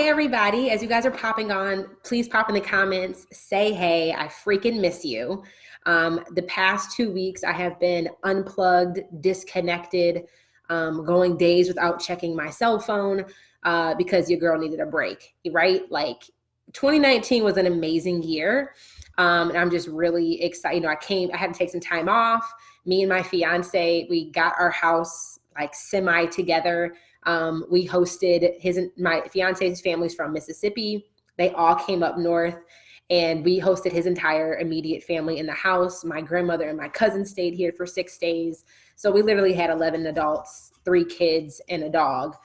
hey everybody. As you guys are popping on, please pop in the comments, say hey, I freaking miss you. The past 2 weeks I have been unplugged, disconnected, going days without checking my cell phone because your girl needed a break, right? Like 2019 was an amazing year. And I'm just really excited. I had to take some time off. Me and my fiance, we got our house like semi together. We hosted my fiance's family's from Mississippi. They all came up north and we hosted his entire immediate family in the house. My grandmother and my cousin stayed here for 6 days. So we literally had 11 adults, 3 kids and a dog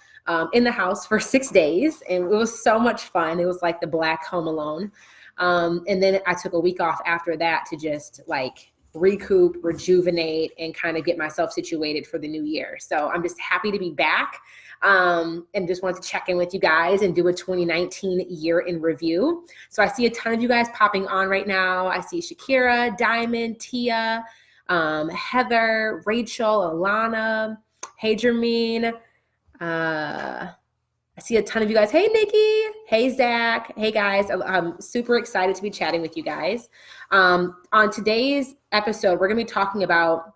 in the house for 6 days. And it was so much fun. It was like the Black Home Alone. And then I took a week off after that to just like recoup, rejuvenate, and kind of get myself situated for the new year. So I'm just happy to be back and just wanted to check in with you guys and do a 2019 year in review. So I see a ton of you guys popping on right now. I see Shakira, Diamond, Tia, Heather, Rachel, Alana, hey Jermaine, I see a ton of you guys. Hey, Nikki. Hey, Zach. Hey, guys. I'm super excited to be chatting with you guys. On today's episode, we're going to be talking about,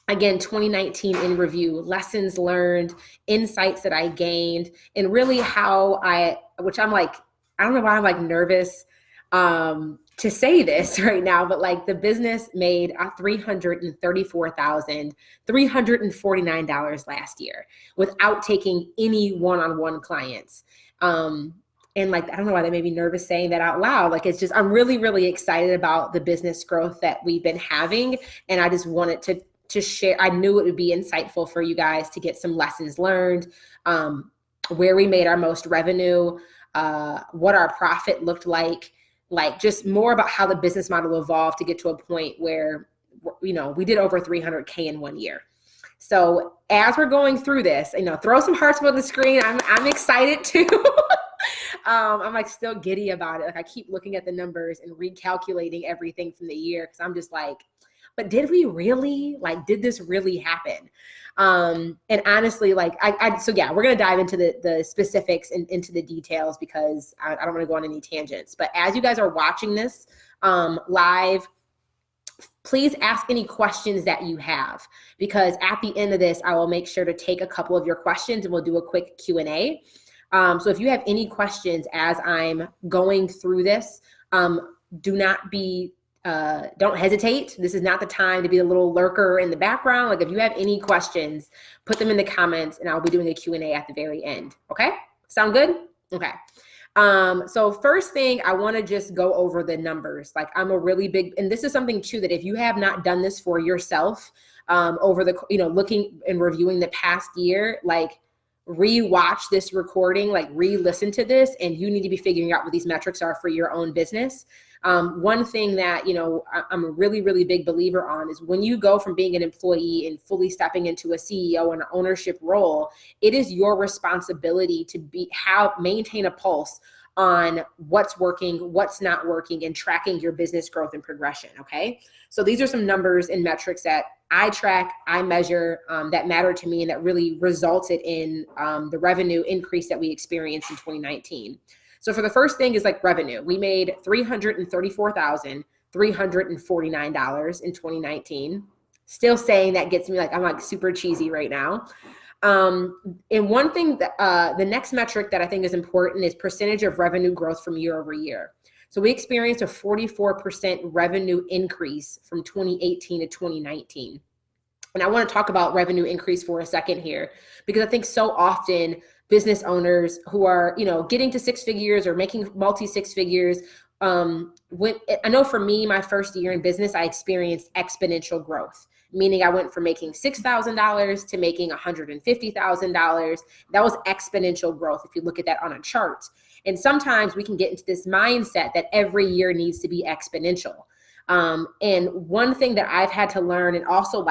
again, 2019 in review, lessons learned, insights that I gained, and really which I'm like, I don't know why I'm like nervous to say this right now, but like the business made $334,349 last year without taking any one-on-one clients. And like, I don't know why that made me nervous saying that out loud. Like, it's just, I'm really, really excited about the business growth that we've been having. And I just wanted to share. I knew it would be insightful for you guys to get some lessons learned, where we made our most revenue, what our profit looked like just more about how the business model evolved to get to a point where, we did over 300K in 1 year. So as we're going through this, throw some hearts on the screen. I'm excited too. I'm like still giddy about it. Like I keep looking at the numbers and recalculating everything from the year because I'm just like, but did we really, did this really happen? And honestly, so yeah, we're going to dive into the specifics and into the details because I don't want to go on any tangents. But as you guys are watching this live, please ask any questions that you have, because at the end of this, I will make sure to take a couple of your questions and we'll do a quick Q&A. So if you have any questions as I'm going through this, don't hesitate. This is not the time to be a little lurker in the background. Like if you have any questions, put them in the comments and I'll be doing a Q&A at the very end. Okay. Sound good? Okay. So first thing, I want to just go over the numbers. Like I'm a really big, and this is something too, that if you have not done this for yourself, over the, looking and reviewing the past year, like re-watch this recording, like re-listen to this, and you need to be figuring out what these metrics are for your own business. One thing that, I'm a really, really big believer on is when you go from being an employee and fully stepping into a CEO and an ownership role, it is your responsibility to maintain a pulse on what's working, what's not working, and tracking your business growth and progression. Okay. So these are some numbers and metrics that I track, I measure, that matter to me and that really resulted in the revenue increase that we experienced in 2019. So for the first thing is like revenue. We made $334,349 in 2019. Still saying that gets me I'm like super cheesy right now. And one thing that the next metric that I think is important is percentage of revenue growth from year over year. So we experienced a 44% revenue increase from 2018 to 2019. And I want to talk about revenue increase for a second here, because I think so often business owners who are, getting to 6 figures or making multi-6 figures, I know for me, my first year in business, I experienced exponential growth, meaning I went from making $6,000 to making $150,000. That was exponential growth if you look at that on a chart. And sometimes we can get into this mindset that every year needs to be exponential. And one thing that I've had to learn and also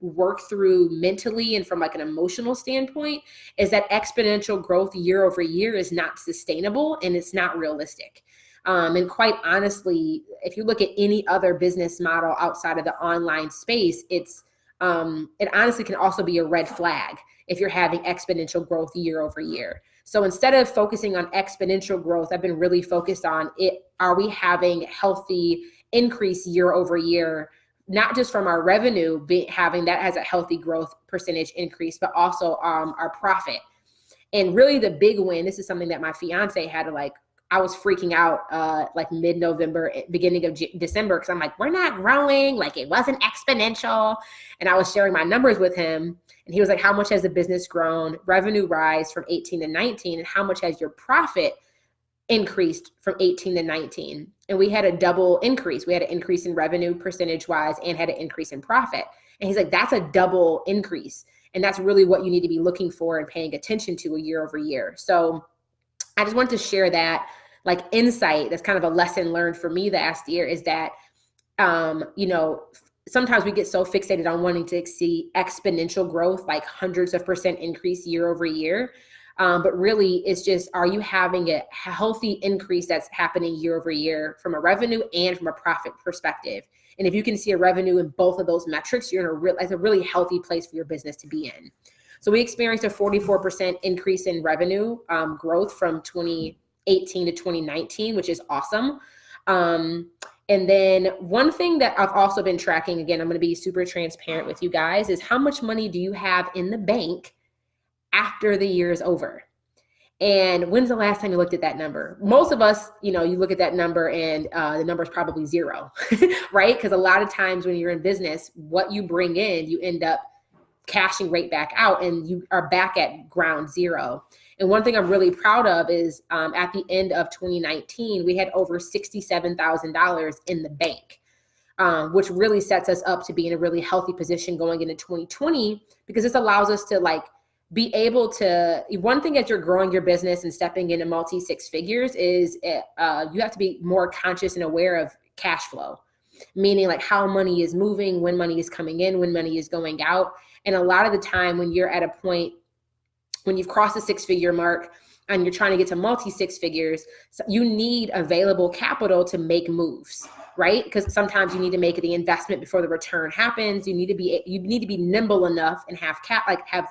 work through mentally and from an emotional standpoint is that exponential growth year over year is not sustainable and it's not realistic. And quite honestly, if you look at any other business model outside of the online space, it's it honestly can also be a red flag if you're having exponential growth year over year. So instead of focusing on exponential growth, I've been really focused on it. Are we having healthy increase year over year, not just from our revenue, having that as a healthy growth percentage increase, but also our profit. And really the big win, this is something that my fiance had to like, I was freaking out like mid-November, beginning of December, because I'm like, we're not growing, like it wasn't exponential. And I was sharing my numbers with him, and he was like, how much has the business grown, revenue rise from 18 to 19, and how much has your profit increased from 18 to 19? And we had a double increase. We had an increase in revenue percentage-wise and had an increase in profit. And he's like, that's a double increase. And that's really what you need to be looking for and paying attention to a year over year. So I just wanted to share that like insight. That's kind of a lesson learned for me last year, is that, sometimes we get so fixated on wanting to see exponential growth, like hundreds of % increase year over year. But really it's just, are you having a healthy increase that's happening year over year from a revenue and from a profit perspective? And if you can see a revenue in both of those metrics, you're in a really healthy place for your business to be in. So we experienced a 44% increase in revenue growth from 2018 to 2019, which is awesome. And then one thing that I've also been tracking, again, I'm going to be super transparent with you guys, is how much money do you have in the bank after the year is over? And when's the last time you looked at that number? Most of us, you look at that number and the number is probably zero, right? Because a lot of times when you're in business, what you bring in, you end up cashing right back out, and you are back at ground zero. And one thing I'm really proud of is at the end of 2019, we had over $67,000 in the bank, which really sets us up to be in a really healthy position going into 2020, because this allows us to like be able to, one thing as you're growing your business and stepping into multi six figures is you have to be more conscious and aware of cash flow, meaning like how money is moving, when money is coming in, when money is going out. And a lot of the time when you're at a point, when you've crossed the 6-figure mark and you're trying to get to multi 6 figures, so you need available capital to make moves, right? Because sometimes you need to make the investment before the return happens. You need to be nimble enough and have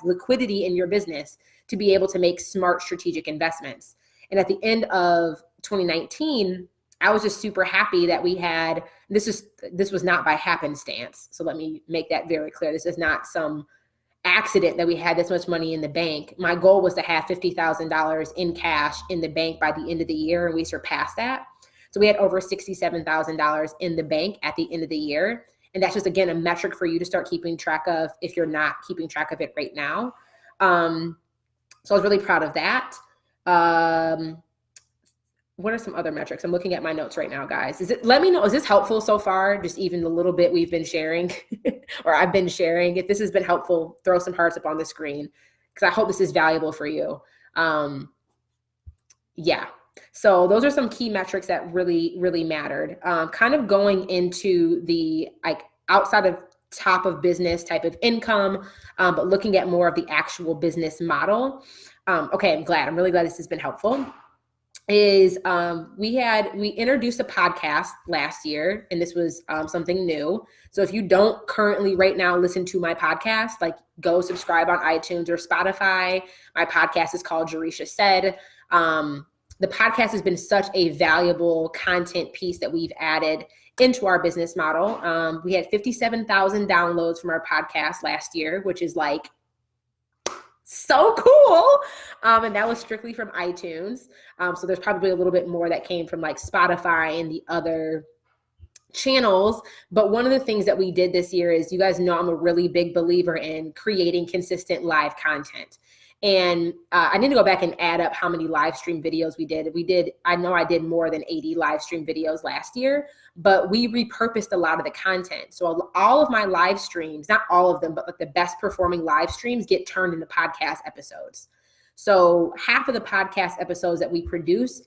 liquidity in your business to be able to make smart strategic investments. And at the end of 2019, I was just super happy that we had, this was not by happenstance. So let me make that very clear. This is not some accident that we had this much money in the bank. My goal was to have $50,000 in cash in the bank by the end of the year, and we surpassed that. So we had over $67,000 in the bank at the end of the year. And that's just, again, a metric for you to start keeping track of if you're not keeping track of it right now. So I was really proud of that. What are some other metrics? I'm looking at my notes right now, guys. Let me know, is this helpful so far? Just even the little bit we've been sharing or I've been sharing. If this has been helpful, throw some hearts up on the screen, because I hope this is valuable for you. Yeah. So those are some key metrics that really, really mattered. Kind of going into the like outside of top of business type of income, but looking at more of the actual business model. Okay, I'm really glad this has been helpful. We introduced a podcast last year, and this was something new. So if you don't currently right now listen to my podcast, like go subscribe on iTunes or Spotify. My podcast is called Jerisha Said. The podcast has been such a valuable content piece that we've added into our business model. We had 57,000 downloads from our podcast last year, which is like so cool. And that was strictly from iTunes. So there's probably a little bit more that came from like Spotify and the other channels. But one of the things that we did this year is, you guys know I'm a really big believer in creating consistent live content. And I need to go back and add up how many live stream videos we did. I know I did more than 80 live stream videos last year, but we repurposed a lot of the content. So all of my live streams, not all of them, but like the best performing live streams get turned into podcast episodes. So half of the podcast episodes that we produce,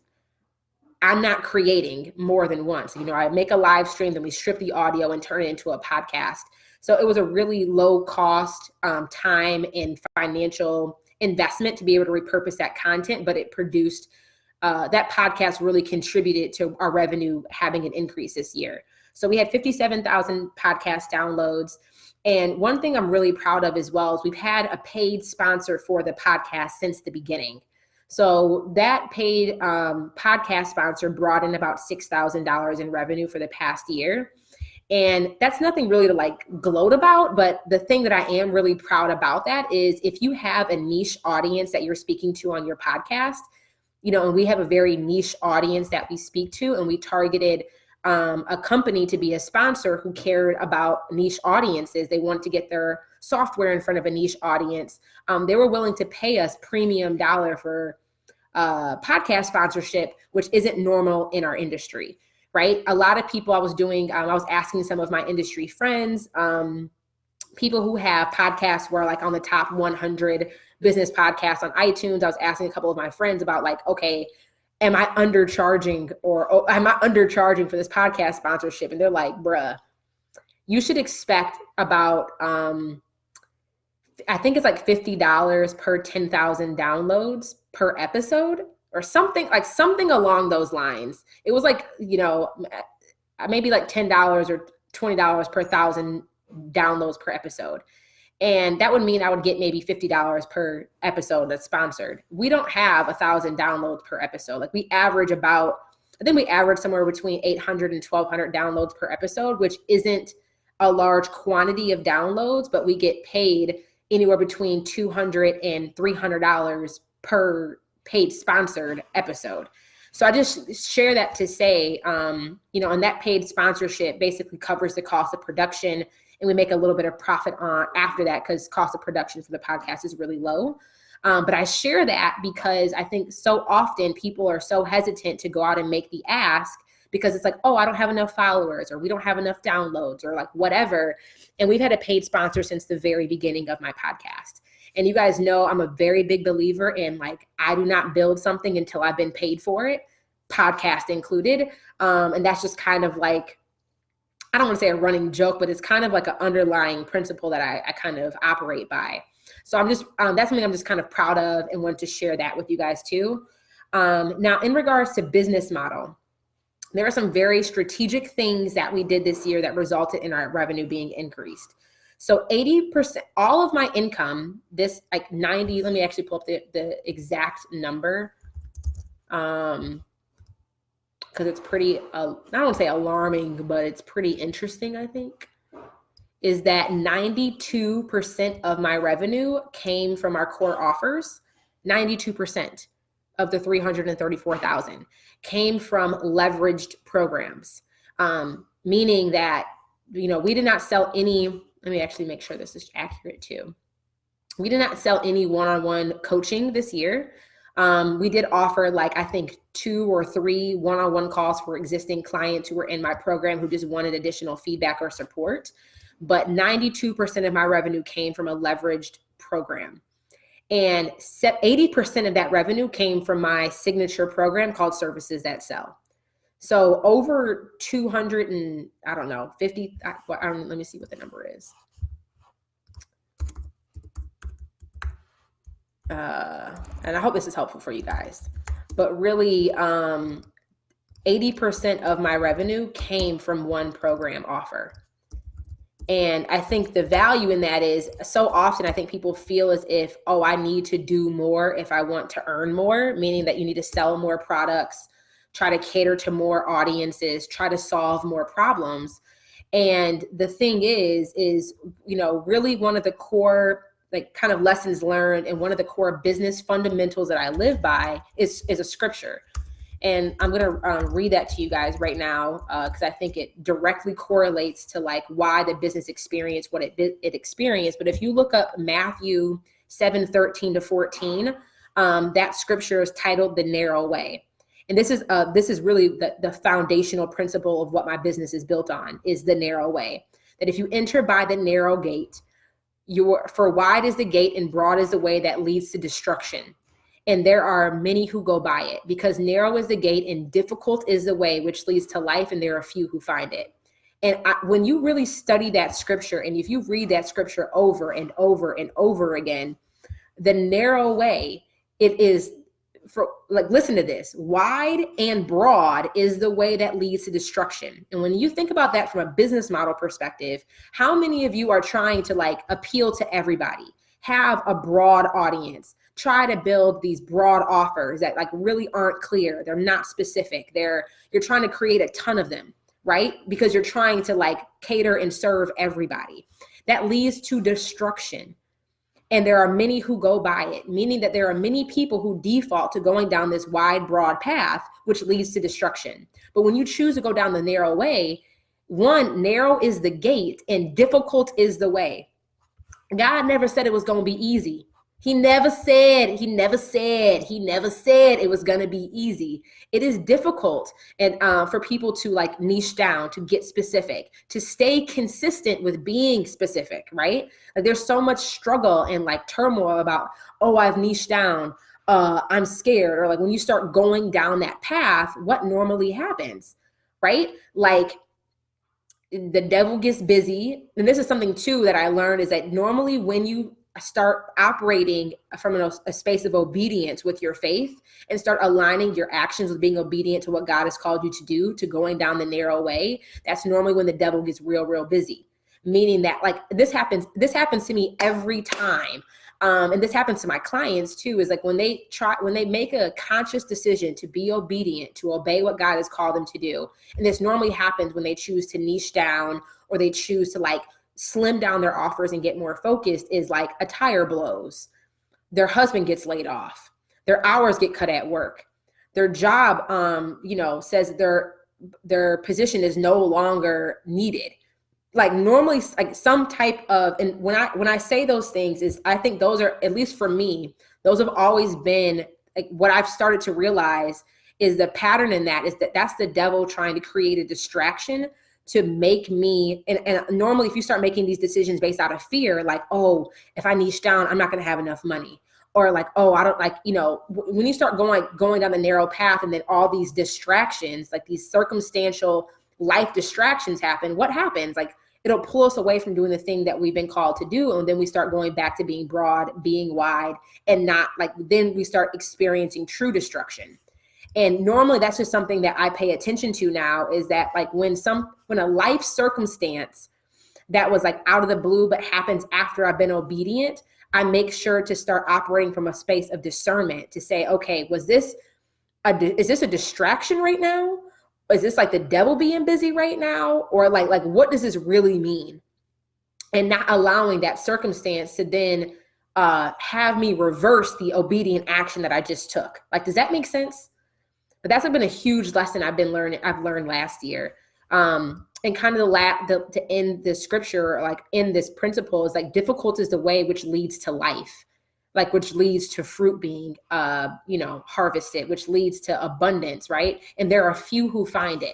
I'm not creating more than once. I make a live stream, then we strip the audio and turn it into a podcast. So it was a really low cost time and financial investment to be able to repurpose that content, but it produced, that podcast really contributed to our revenue having an increase this year. So we had 57,000 podcast downloads. And one thing I'm really proud of as well is we've had a paid sponsor for the podcast since the beginning. So that paid podcast sponsor brought in about $6,000 in revenue for the past year. And that's nothing really to like gloat about, but the thing that I am really proud about that is if you have a niche audience that you're speaking to on your podcast, and we have a very niche audience that we speak to, and we targeted a company to be a sponsor who cared about niche audiences. They wanted to get their software in front of a niche audience. They were willing to pay us premium dollar for podcast sponsorship, which isn't normal in our industry, right? A lot of people I was asking some of my industry friends, people who have podcasts were like on the top 100 business podcasts on iTunes. I was asking a couple of my friends about like, okay, am I undercharging or am I undercharging for this podcast sponsorship? And they're like, bruh, you should expect about, I think it's like $50 per 10,000 downloads per episode or something along those lines. It was like, maybe like $10 or $20 per 1,000 downloads per episode. And that would mean I would get maybe $50 per episode that's sponsored. We don't have 1,000 downloads per episode. Like we average somewhere between 800 and 1,200 downloads per episode, which isn't a large quantity of downloads, but we get paid anywhere between $200 and $300 per paid sponsored episode. So I just share that to say, and that paid sponsorship basically covers the cost of production, and we make a little bit of profit on after that because cost of production for the podcast is really low. But I share that because I think so often people are so hesitant to go out and make the ask because it's like, oh, I don't have enough followers or we don't have enough downloads or like whatever. And we've had a paid sponsor since the very beginning of my podcast. And you guys know I'm a very big believer in like, I do not build something until I've been paid for it, podcast included. And that's just kind of like, I don't want to say a running joke, but it's kind of like an underlying principle that I kind of operate by. So I'm just, that's something I'm just kind of proud of and want to share that with you guys too. Now, in regards to business model, there are some very strategic things that we did this year that resulted in our revenue being increased. So 80%, all of my income, this like 90, let me actually pull up the exact number. Because it's pretty, I don't want to say alarming, but it's pretty interesting, I think, is that 92% of my revenue came from our core offers. 92% of the 334,000 came from leveraged programs, meaning that, we did not sell any, let me actually make sure this is accurate too. We did not sell any one-on-one coaching this year. We did offer I think 2 or 3 one-on-one calls for existing clients who were in my program who just wanted additional feedback or support. But 92% of my revenue came from a leveraged program. And 80% of that revenue came from my signature program called Services That Sell. So over 200 and let me see what the number is. And I hope this is helpful for you guys, but really 80% of my revenue came from one program offer. And I think the value in that is so often I think people feel as if, oh, I need to do more if I want to earn more, meaning that you need to sell more products, try to cater to more audiences, try to solve more problems. And the thing is, really one of the core kind of lessons learned and one of the core business fundamentals that I live by is a scripture. And I'm going to read that to you guys right now because I think it directly correlates to why the business experienced what it experienced. But if you look up Matthew 7:13-14, that scripture is titled The Narrow Way. And this is really the foundational principle of what my business is built on, is the narrow way. That if you enter by the narrow gate, for wide is the gate and broad is the way that leads to destruction. And there are many who go by it, because narrow is the gate and difficult is the way which leads to life, and there are few who find it. And when you really study that scripture, and if you read that scripture over and over and over again, the narrow way, it is listen to this, wide and broad is the way that leads to destruction. And when you think about that from a business model perspective, how many of you are trying to like appeal to everybody, have a broad audience, try to build these broad offers that like really aren't clear, they're not specific, you're trying to create a ton of them, right? Because you're trying to like cater and serve everybody. That leads to destruction. And there are many who go by it, meaning that there are many people who default to going down this wide, broad path, which leads to destruction. But when you choose to go down the narrow way, one, narrow is the gate and difficult is the way. God never said it was going to be easy. He never said it was going to be easy. It is difficult and for people to like niche down, to get specific, to stay consistent with being specific, right? Like there's so much struggle and like turmoil about, oh, I've niched down, I'm scared. Or like when you start going down that path, what normally happens, right? Like the devil gets busy. And this is something too that I learned, is that normally when you start operating from a space of obedience with your faith and start aligning your actions with being obedient to what God has called you to do, to going down the narrow way, that's normally when the devil gets real busy. Meaning that like this happens to me every time. And this happens to my clients too, is like when they make a conscious decision to be obedient, to obey what God has called them to do. And this normally happens when they choose to niche down, or they choose to like slim down their offers and get more focused, is like a tire blows, their husband gets laid off, their hours get cut at work, their job, says their position is no longer needed. Like normally like some type of, and when I say those things, is I think those are, at least for me, those have always been like what I've started to realize is the pattern in that, is that's the devil trying to create a distraction to make me, and normally if you start making these decisions based out of fear, like, oh, if I niche down, I'm not going to have enough money. Or like, oh, I don't like, when you start going down the narrow path and then all these distractions, like these circumstantial life distractions happen, what happens? Like it'll pull us away from doing the thing that we've been called to do. And then we start going back to being broad, being wide, and not like, then we start experiencing true destruction. And normally that's just something that I pay attention to now, is that like when a life circumstance that was like out of the blue, but happens after I've been obedient, I make sure to start operating from a space of discernment to say, okay, is this a distraction right now? Is this like the devil being busy right now? Or like what does this really mean? And not allowing that circumstance to then have me reverse the obedient action that I just took. Like, does that make sense? But that's been a huge lesson I've learned last year. And kind of to end the scripture, like in this principle, is like difficult is the way which leads to life, like which leads to fruit being, harvested, which leads to abundance, right? And there are few who find it.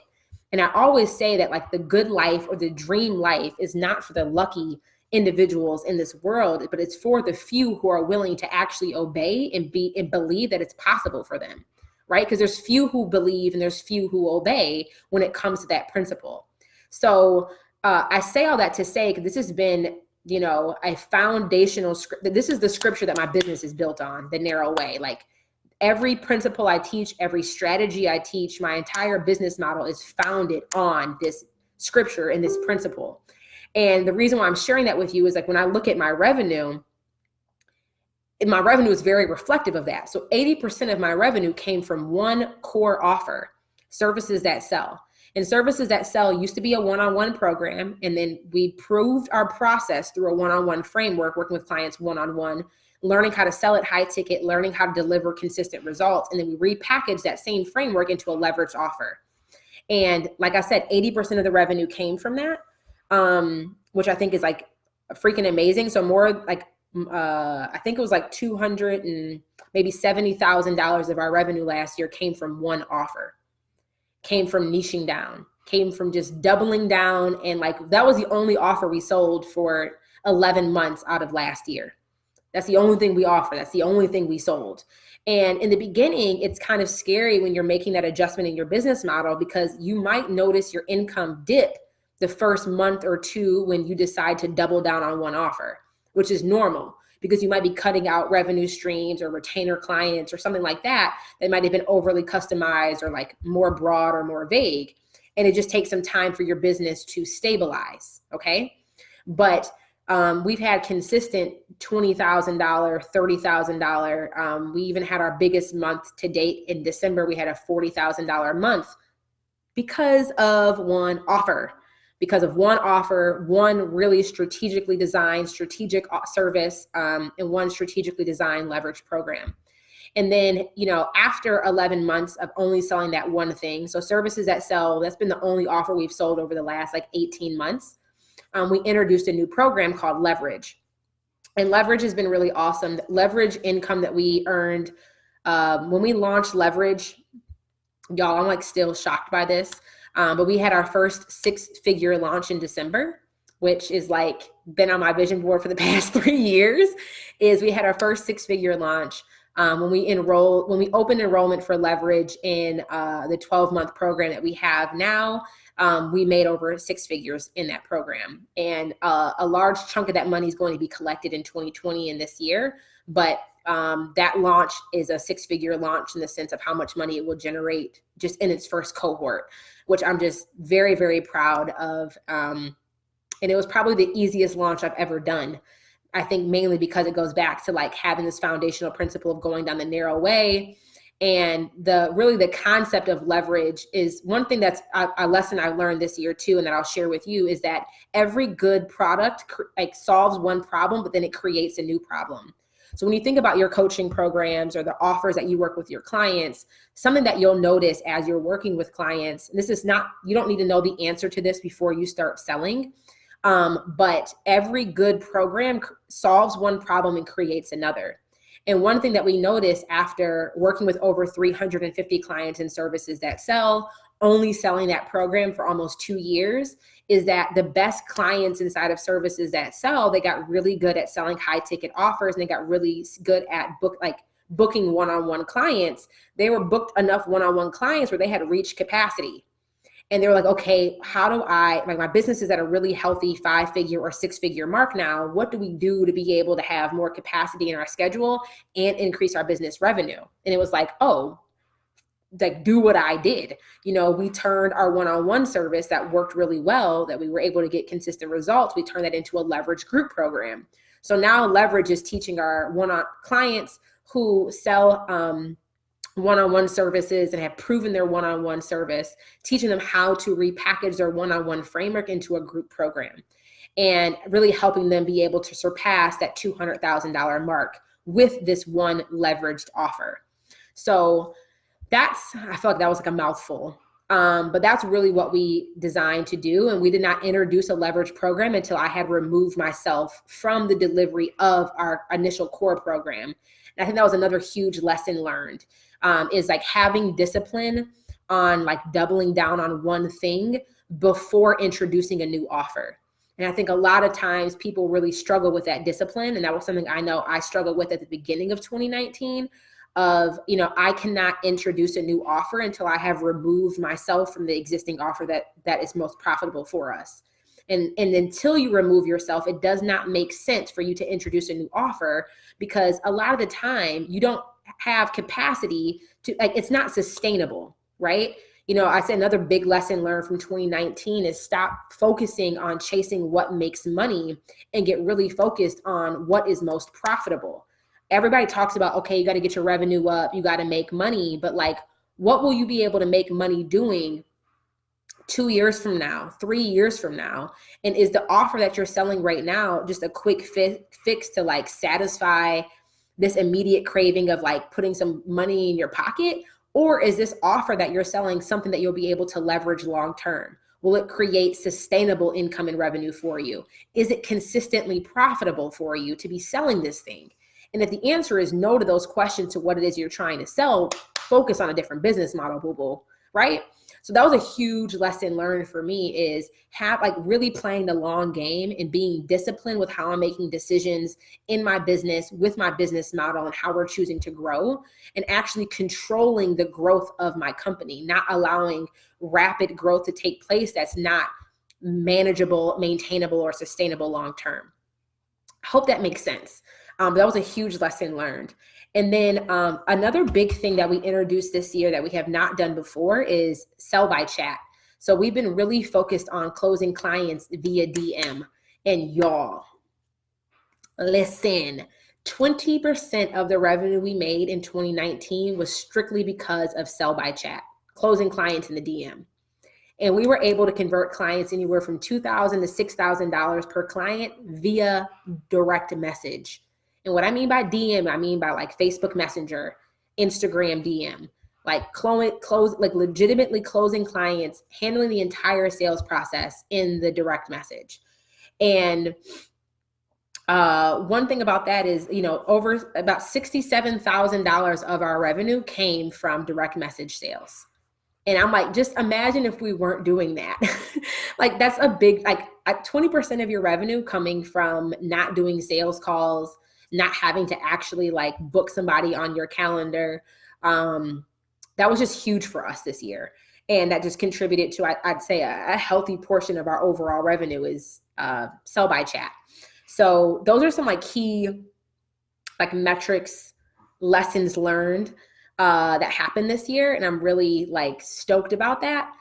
And I always say that like the good life or the dream life is not for the lucky individuals in this world, but it's for the few who are willing to actually obey and believe that it's possible for them. Right? Because there's few who believe and there's few who obey when it comes to that principle. So I say all that to say, because this has been, a foundational script. This is the scripture that my business is built on, the narrow way. Like every principle I teach, every strategy I teach, my entire business model is founded on this scripture and this principle. And the reason why I'm sharing that with you is like when I look at my revenue is very reflective of that. So 80% of my revenue came from one core offer, services that sell. And services that sell used to be a one-on-one program. And then we proved our process through a one-on-one framework, working with clients one-on-one, learning how to sell it high ticket, learning how to deliver consistent results. And then we repackaged that same framework into a leveraged offer. And like I said, 80% of the revenue came from that, which I think is like freaking amazing. So more like, I think it was like $200 and maybe $70,000 of our revenue last year came from one offer, came from niching down, came from just doubling down. And like, that was the only offer we sold for 11 months out of last year. That's the only thing we offer. That's the only thing we sold. And in the beginning, it's kind of scary when you're making that adjustment in your business model, because you might notice your income dip the first month or two when you decide to double down on one offer, which is normal. because you might be cutting out revenue streams or retainer clients or something like that that might have been overly customized or like more broad or more vague. And it just takes some time for your business to stabilize, okay? But we've had consistent $20,000, $30,000. We even had our biggest month to date in December. We had a $40,000 month because of one offer, one really strategically designed strategic service, and one strategically designed leverage program. And then, after 11 months of only selling that one thing, so services that sell, that's been the only offer we've sold over the last 18 months. We introduced a new program called Leverage. And Leverage has been really awesome. Leverage income that we earned when we launched Leverage, y'all, I'm still shocked by this. But we had our first 6-figure launch in December, which is been on my vision board for the past 3 years. We had our first 6-figure launch. When we opened enrollment for Leverage in the 12-month program that we have now, we made over 6 figures in that program. And a large chunk of that money is going to be collected in 2020 and this year. But that launch is a 6-figure launch in the sense of how much money it will generate just in its first cohort, which I'm just very, very proud of. And it was probably the easiest launch I've ever done. I think mainly because it goes back to having this foundational principle of going down the narrow way. And the concept of leverage is one thing that's a lesson I learned this year too, and that I'll share with you, is that every good product solves one problem, but then it creates a new problem. So when you think about your coaching programs or the offers that you work with your clients, something that you'll notice as you're working with clients, and you don't need to know the answer to this before you start selling, but every good program solves one problem and creates another. And one thing that we noticed after working with over 350 clients and services that sell, only selling that program for almost 2 years, is that the best clients inside of services that sell, they got really good at selling high ticket offers, and they got really good at booking one-on-one clients. They were booked enough one-on-one clients where they had reached capacity. And they were okay, how do my business is at a really healthy 5-figure or 6-figure mark now. What do we do to be able to have more capacity in our schedule and increase our business revenue? And it was do what I did. We turned our one-on-one service that worked really well, that we were able to get consistent results. We turned that into a leverage group program. So now Leverage is teaching our one-on clients who sell, one-on-one services and have proven their one-on-one service, teaching them how to repackage their one-on-one framework into a group program, and really helping them be able to surpass that $200,000 mark with this one leveraged offer. So I feel like that was a mouthful, but that's really what we designed to do. And we did not introduce a leverage program until I had removed myself from the delivery of our initial core program. And I think that was another huge lesson learned, is having discipline on doubling down on one thing before introducing a new offer. And I think a lot of times people really struggle with that discipline. And that was something I know I struggled with at the beginning of 2019 of, I cannot introduce a new offer until I have removed myself from the existing offer that is most profitable for us. And until you remove yourself, it does not make sense for you to introduce a new offer, because a lot of the time you don't have capacity to, it's not sustainable, right? I said another big lesson learned from 2019 is stop focusing on chasing what makes money and get really focused on what is most profitable. Everybody talks about, okay, you got to get your revenue up, you got to make money, but what will you be able to make money doing 2 years from now, 3 years from now? And is the offer that you're selling right now just a quick fix to satisfy this immediate craving of putting some money in your pocket? Or is this offer that you're selling something that you'll be able to leverage long term? Will it create sustainable income and revenue for you? Is it consistently profitable for you to be selling this thing? And if the answer is no to those questions, to what it is you're trying to sell, focus on a different business model, boo-boo, right? So that was a huge lesson learned for me, is really playing the long game and being disciplined with how I'm making decisions in my business, with my business model, and how we're choosing to grow, and actually controlling the growth of my company, not allowing rapid growth to take place that's not manageable, maintainable, or sustainable long term. I hope that makes sense. That was a huge lesson learned. And then another big thing that we introduced this year that we have not done before is sell by chat. So we've been really focused on closing clients via DM. And y'all, listen, 20% of the revenue we made in 2019 was strictly because of sell by chat, closing clients in the DM. And we were able to convert clients anywhere from $2,000 to $6,000 per client via direct message. And what I mean by DM, I mean by like Facebook Messenger, Instagram DM, like like legitimately closing clients, handling the entire sales process in the direct message. And one thing about that is, over about $67,000 of our revenue came from direct message sales. And I'm like, just imagine if we weren't doing that. Like that's a big, like 20% of your revenue coming from not doing sales calls, not having to actually like book somebody on your calendar. That was just huge for us this year. And that just contributed to, I'd say a healthy portion of our overall revenue is sell by chat. So those are some like key like metrics, lessons learned that happened this year. And I'm really like stoked about that.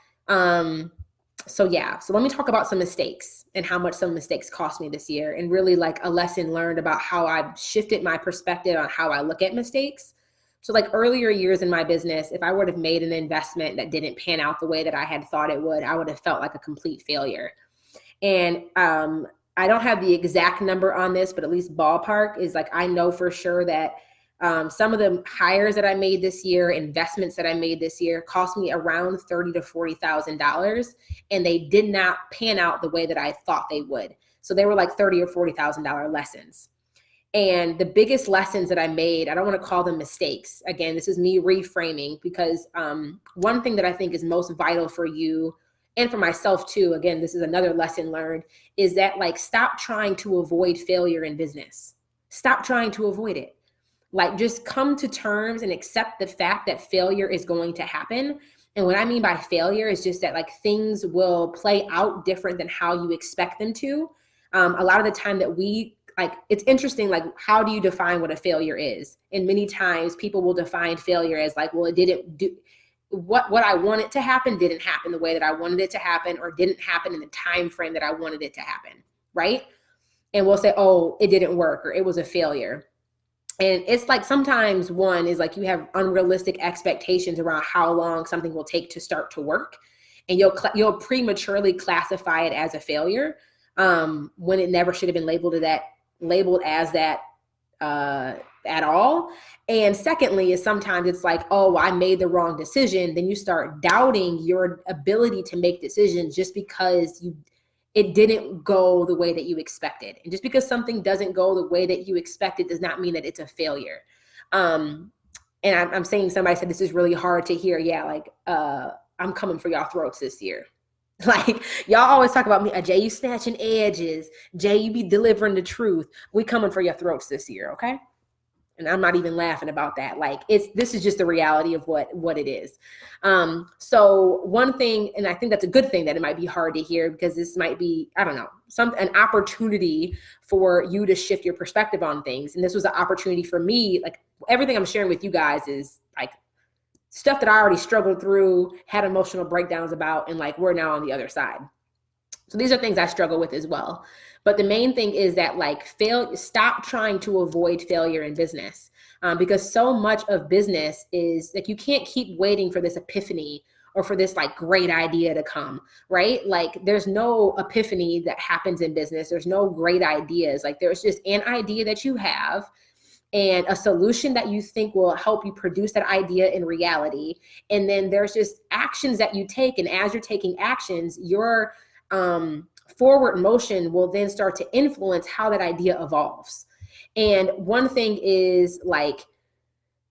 So let me talk about some mistakes and how much some mistakes cost me this year, and really like a lesson learned about how I've shifted my perspective on how I look at mistakes. So like earlier years in my business, if I would have made an investment that didn't pan out the way that I had thought it would, I would have felt like a complete failure. And I don't have the exact number on this, but at least ballpark is like, I know for sure that some of the hires that I made this year, investments that I made this year, cost me around $30,000 to $40,000, and they did not pan out the way that I thought they would. So they were like $30,000 or $40,000 lessons. And the biggest lessons that I made, I don't want to call them mistakes. Again, this is me reframing, because one thing that I think is most vital for you and for myself too, again, this is another lesson learned, is that like, stop trying to avoid failure in business. Stop trying to avoid it. Like, just come to terms and accept the fact that failure is going to happen. And what I mean by failure is just that like things will play out different than how you expect them to. A lot of the time that it's interesting, like, how do you define what a failure is? And many times people will define failure as like, well, it didn't do what I wanted to happen, didn't happen the way that I wanted it to happen, or didn't happen in the time frame that I wanted it to happen, right? And we'll say, oh, it didn't work, or it was a failure. And it's like, sometimes one is like, you have unrealistic expectations around how long something will take to start to work, and you'll prematurely classify it as a failure when it never should have been labeled as that at all. And secondly is sometimes it's like, oh, I made the wrong decision. Then you start doubting your ability to make decisions just because it didn't go the way that you expected. And just because something doesn't go the way that you expected does not mean that it's a failure. And I'm saying, somebody said this is really hard to hear. Yeah, like I'm coming for y'all throats this year. Like, y'all always talk about me, Jay, you snatching edges. Jay, you be delivering the truth. We coming for your throats this year, okay? And I'm not even laughing about that. Like, this is just the reality of what it is. So one thing, and I think that's a good thing that it might be hard to hear, because this might be, I don't know, an opportunity for you to shift your perspective on things. And this was an opportunity for me. Like, everything I'm sharing with you guys is like stuff that I already struggled through, had emotional breakdowns about, and like, we're now on the other side. So these are things I struggle with as well. But the main thing is that like, stop trying to avoid failure in business, because so much of business is like, you can't keep waiting for this epiphany or for this like great idea to come, right? Like, there's no epiphany that happens in business. There's no great ideas. Like, there's just an idea that you have and a solution that you think will help you produce that idea in reality. And then there's just actions that you take. And as you're taking actions, your forward motion will then start to influence how that idea evolves. And one thing is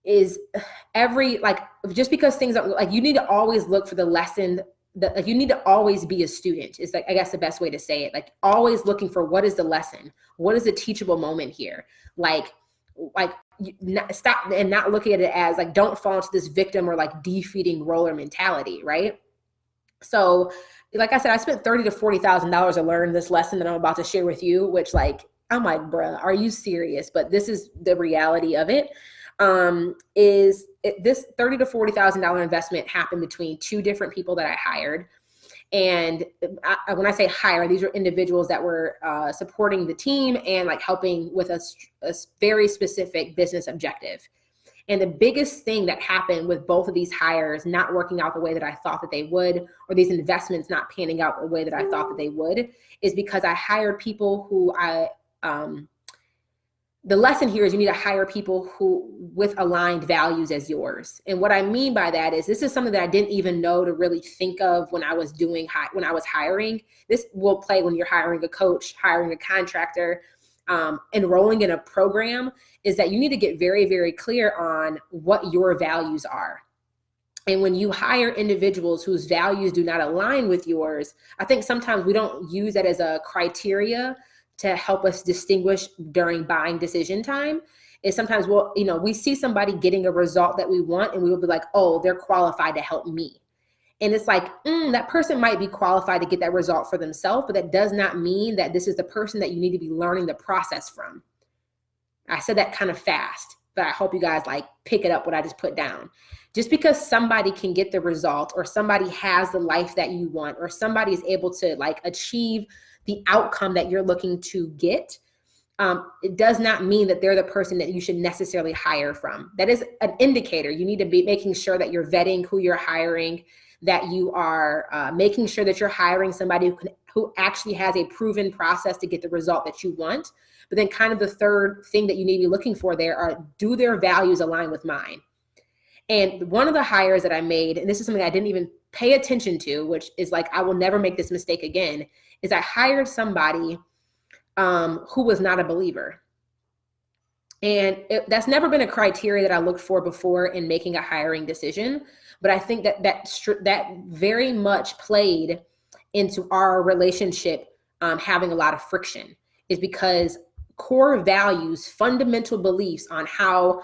just because things are like, you need to always look for the lesson that you need to always be a student is like, I guess the best way to say it, like always looking for what is the lesson, what is the teachable moment here? Like stop and not looking at it as like, don't fall into this victim or like defeating roller mentality, right? So like I said, I spent $30,000 to $40,000 to learn this lesson that I'm about to share with you, which like, I'm like, bruh, are you serious? But this is the reality of it. This $30,000 to $40,000 investment happened between two different people that I hired. And when I say hire, these are individuals that were supporting the team and like helping with a very specific business objective. And the biggest thing that happened with both of these hires not working out the way that I thought that they would, or these investments not panning out the way that I thought that they would, is because I hired people who the lesson here is you need to hire people who with aligned values as yours. And what I mean by that is this is something that I didn't even know to really think of when I was hiring. This will play when you're hiring a coach, hiring a contractor, enrolling in a program, is that you need to get very, very clear on what your values are. And when you hire individuals whose values do not align with yours, I think sometimes we don't use that as a criteria to help us distinguish during buying decision time. Is sometimes we see somebody getting a result that we want and we will be like, oh, they're qualified to help me. And it's like, that person might be qualified to get that result for themselves, but that does not mean that this is the person that you need to be learning the process from. I said that kind of fast, but I hope you guys like pick it up what I just put down. Just because somebody can get the result, or somebody has the life that you want, or somebody is able to like achieve the outcome that you're looking to get, it does not mean that they're the person that you should necessarily hire from. That is an indicator. You need to be making sure that you're vetting who you're hiring, that you are making sure that you're hiring somebody who actually has a proven process to get the result that you want. But then kind of the third thing that you need to be looking for there are, do their values align with mine? And one of the hires that I made, and this is something I didn't even pay attention to, which is like, I will never make this mistake again, is I hired somebody who was not a believer. And that's never been a criteria that I looked for before in making a hiring decision. But I think that very much played into our relationship having a lot of friction, is because core values, fundamental beliefs on how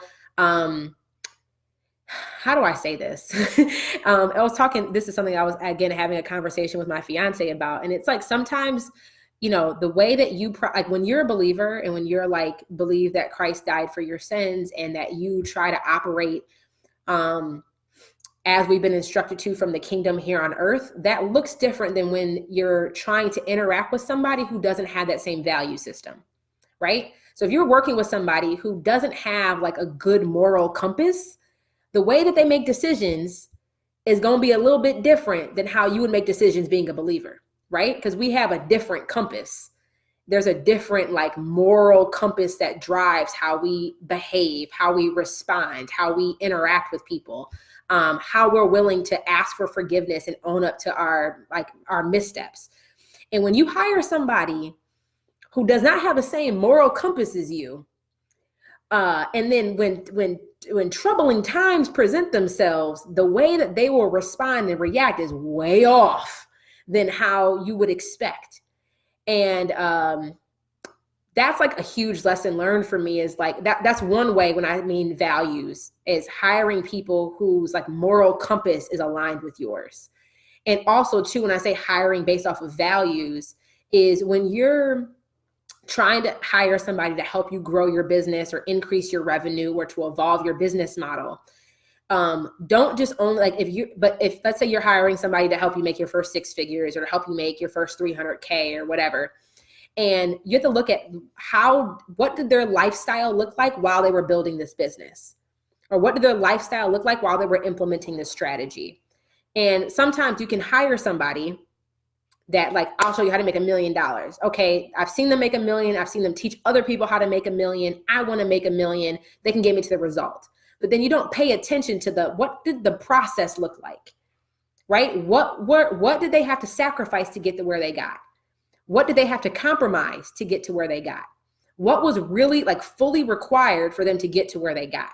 do I say this? This is something I was, again, having a conversation with my fiance about. And it's like, sometimes, the way that you, like when you're a believer and when you're like, believe that Christ died for your sins and that you try to operate as we've been instructed to from the kingdom here on earth, that looks different than when you're trying to interact with somebody who doesn't have that same value system, right? So if you're working with somebody who doesn't have like a good moral compass, the way that they make decisions is going to be a little bit different than how you would make decisions being a believer, right? Because we have a different compass. There's a different like moral compass that drives how we behave, how we respond, how we interact with people, how we're willing to ask for forgiveness and own up to our missteps. And when you hire somebody who does not have the same moral compass as you, and then when troubling times present themselves, the way that they will respond and react is way off than how you would expect. And that's like a huge lesson learned for me, is like that's one way when I mean values, is hiring people whose like moral compass is aligned with yours. And also too, when I say hiring based off of values, is when you're trying to hire somebody to help you grow your business or increase your revenue or to evolve your business model. Don't just only like if let's say you're hiring somebody to help you make your first 6 figures or to help you make your first 300K or whatever. And you have to look at what did their lifestyle look like while they were building this business? Or what did their lifestyle look like while they were implementing this strategy? And sometimes you can hire somebody that like, I'll show you how to make $1 million. Okay, I've seen them make $1 million. I've seen them teach other people how to make $1 million. I want to make $1 million. They can get me to the result. But then you don't pay attention to what did the process look like, right? What did they have to sacrifice to get to where they got? What did they have to compromise to get to where they got? What was really like fully required for them to get to where they got?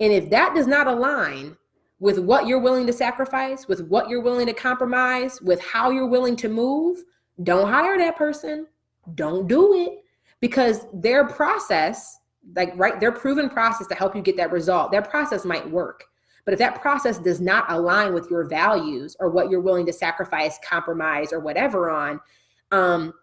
And if that does not align with what you're willing to sacrifice, with what you're willing to compromise, with how you're willing to move, don't hire that person. Don't do it, because their process, their proven process to help you get that result, their process might work. But if that process does not align with your values or what you're willing to sacrifice, compromise, or whatever on,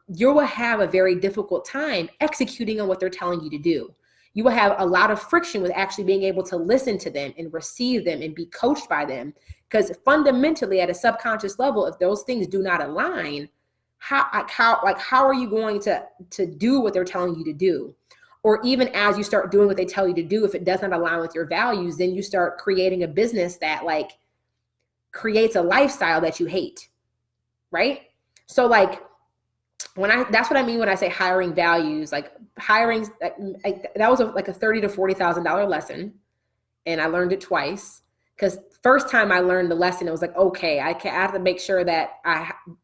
you will have a very difficult time executing on what they're telling you to do. You will have a lot of friction with actually being able to listen to them and receive them and be coached by them. Because fundamentally at a subconscious level, if those things do not align, how are you going to do what they're telling you to do? Or even as you start doing what they tell you to do, if it does not align with your values, then you start creating a business that like creates a lifestyle that you hate, right? So like, that's what I mean when I say hiring values. Like hiring, that was like a $30,000 to $40,000 lesson, and I learned it twice. Because first time I learned the lesson, it was like, okay, I have to make sure that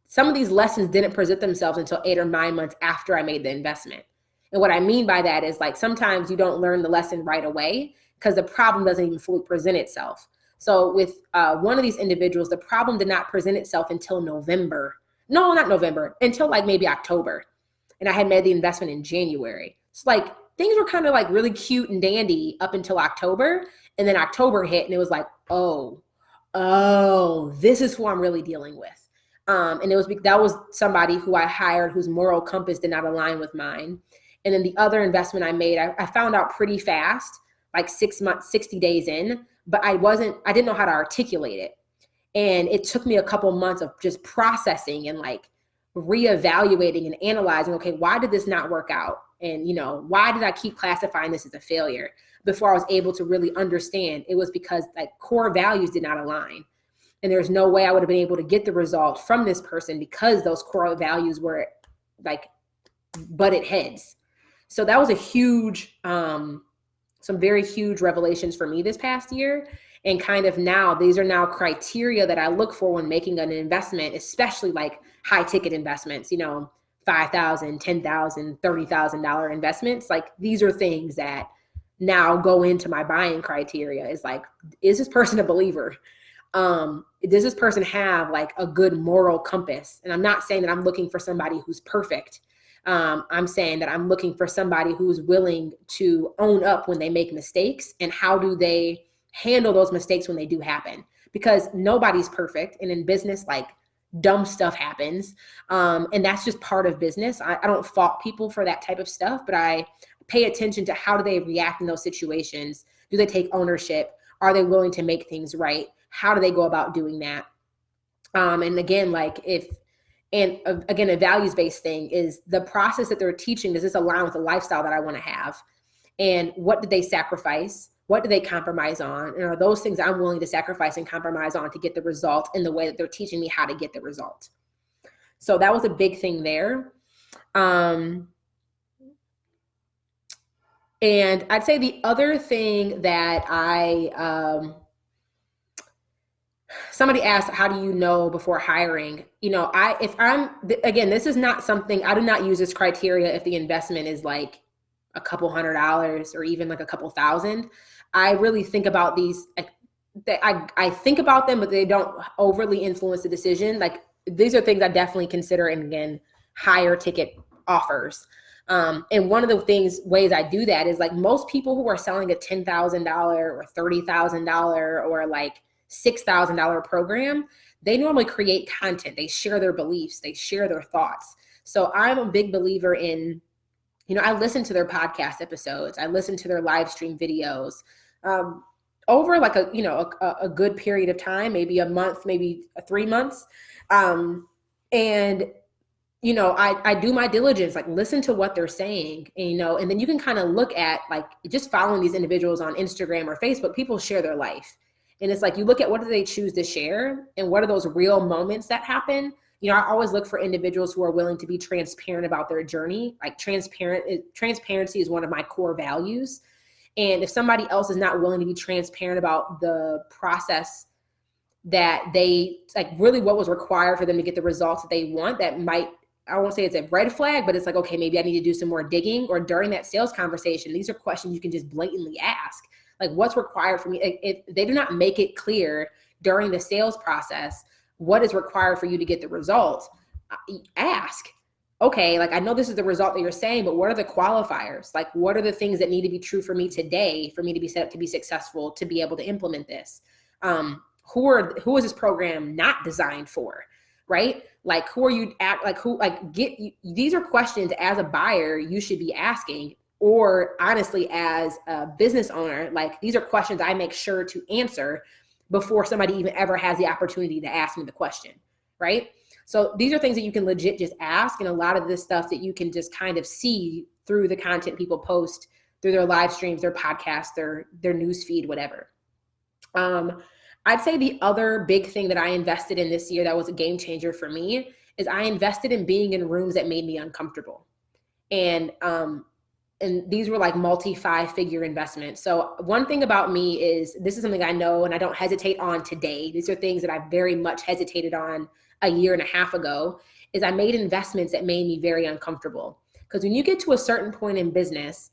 some of these lessons didn't present themselves until 8 or 9 months after I made the investment. And what I mean by that is like sometimes you don't learn the lesson right away because the problem doesn't even fully present itself. So with one of these individuals, the problem did not present itself until November. No, not November, until like maybe October. And I had made the investment in January. So like things were kind of like really cute and dandy up until October. And then October hit and it was like, oh, this is who I'm really dealing with. And that was somebody who I hired whose moral compass did not align with mine. And then the other investment I made, I found out pretty fast, like 6 months, 60 days in, but I didn't know how to articulate it. And it took me a couple months of just processing and like reevaluating and analyzing, okay, why did this not work out? And, why did I keep classifying this as a failure before I was able to really understand it was because like core values did not align. And there's no way I would have been able to get the result from this person because those core values were like butted heads. So that was a huge, some very huge revelations for me this past year. And kind of now, these are now criteria that I look for when making an investment, especially like high ticket investments, $5,000, $10,000, $30,000 investments. Like these are things that now go into my buying criteria. Is like, is this person a believer? Does this person have like a good moral compass? And I'm not saying that I'm looking for somebody who's perfect. I'm saying that I'm looking for somebody who's willing to own up when they make mistakes, and how do they handle those mistakes when they do happen, because nobody's perfect. And in business, like dumb stuff happens. And that's just part of business. I don't fault people for that type of stuff, but I pay attention to how do they react in those situations? Do they take ownership? Are they willing to make things right? How do they go about doing that? And again, like a values-based thing is the process that they're teaching. Does this align with the lifestyle that I want to have? And what did they sacrifice? What do they compromise on? And are those things I'm willing to sacrifice and compromise on to get the result in the way that they're teaching me how to get the result? So that was a big thing there. And I'd say the other thing that somebody asked, how do you know before hiring? This is not something, I do not use this criteria if the investment is like a couple $100 or even like a couple $1,000. I really think about these, I think about them, but they don't overly influence the decision. Like these are things I definitely consider, and again, higher ticket offers. And one of the ways I do that is like most people who are selling a $10,000 or $30,000 or like $6,000 program, they normally create content. They share their beliefs, they share their thoughts. So I'm a big believer in, I listen to their podcast episodes. I listen to their live stream videos over like a good period of time, maybe a month, maybe 3 months. I do my diligence, like listen to what they're saying, and then you can kind of look at like just following these individuals on Instagram or Facebook. People share their life. And it's like, you look at what do they choose to share and what are those real moments that happen. I always look for individuals who are willing to be transparent about their journey. Like transparency is one of my core values. And if somebody else is not willing to be transparent about the process that they, like really what was required for them to get the results that they want, that might, I won't say it's a red flag, but it's like, okay, maybe I need to do some more digging. Or during that sales conversation, these are questions you can just blatantly ask. Like what's required for me? If they do not make it clear during the sales process what is required for you to get the results, ask, okay, like I know this is the result that you're saying, but what are the qualifiers? Like what are the things that need to be true for me today for me to be set up to be successful, to be able to implement this? Who is this program not designed for? right? Like, who are you these are questions as a buyer you should be asking, or honestly, as a business owner, like, these are questions I make sure to answer before somebody even ever has the opportunity to ask me the question, right? So these are things that you can legit just ask. And a lot of this stuff that you can just kind of see through the content people post through their live streams, their podcasts, their news feed, whatever. I'd say the other big thing that I invested in this year that was a game changer for me is I invested in being in rooms that made me uncomfortable. And these were like multi-5-figure investments. So one thing about me is, this is something I know and I don't hesitate on today. These are things that I very much hesitated on a year and a half ago, is I made investments that made me very uncomfortable. Because when you get to a certain point in business,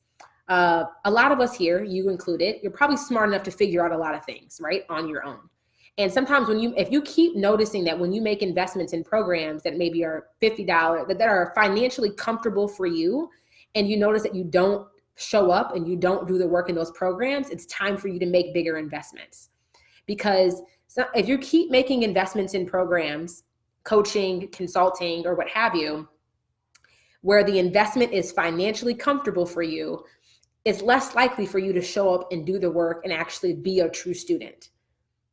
a lot of us here, you included, you're probably smart enough to figure out a lot of things, right, on your own. And sometimes if you keep noticing that when you make investments in programs that maybe are $50, that are financially comfortable for you, and you notice that you don't show up and you don't do the work in those programs, it's time for you to make bigger investments. Because if you keep making investments in programs, coaching, consulting, or what have you, where the investment is financially comfortable for you, it's less likely for you to show up and do the work and actually be a true student.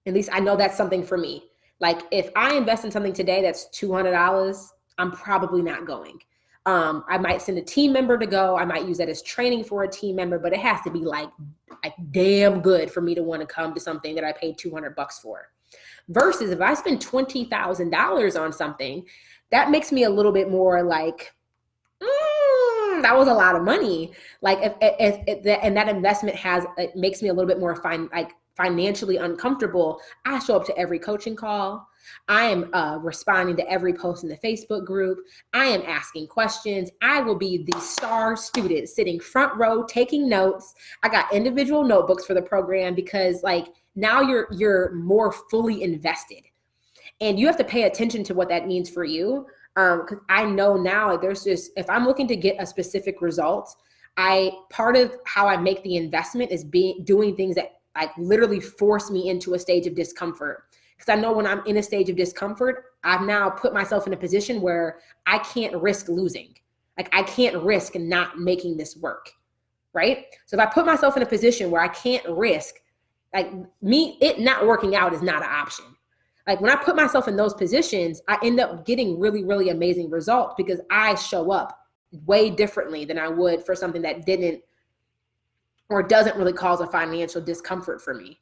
At least I know that's something for me. Like, if I invest in something today that's $200, I'm probably not going. I might send a team member to go. I might use that as training for a team member, but it has to be like damn good for me to want to come to something that I paid $200 for. Versus if I spend $20,000 on something, that makes me a little bit more like, that was a lot of money. Like, and that investment it makes me a little bit more financially uncomfortable. I show up to every coaching call. I am responding to every post in the Facebook group. I am asking questions. I will be the star student sitting front row taking notes. I got individual notebooks for the program, because like, now you're more fully invested, and you have to pay attention to what that means for you. Because I know now if I'm looking to get a specific result, part of how I make the investment is doing things that like literally force me into a stage of discomfort. Because I know when I'm in a stage of discomfort, I've now put myself in a position where I can't risk losing. Like, I can't risk not making this work, right? So if I put myself in a position where I can't risk, like, it not working out is not an option. Like, when I put myself in those positions, I end up getting really, really amazing results, because I show up way differently than I would for something that didn't or doesn't really cause a financial discomfort for me.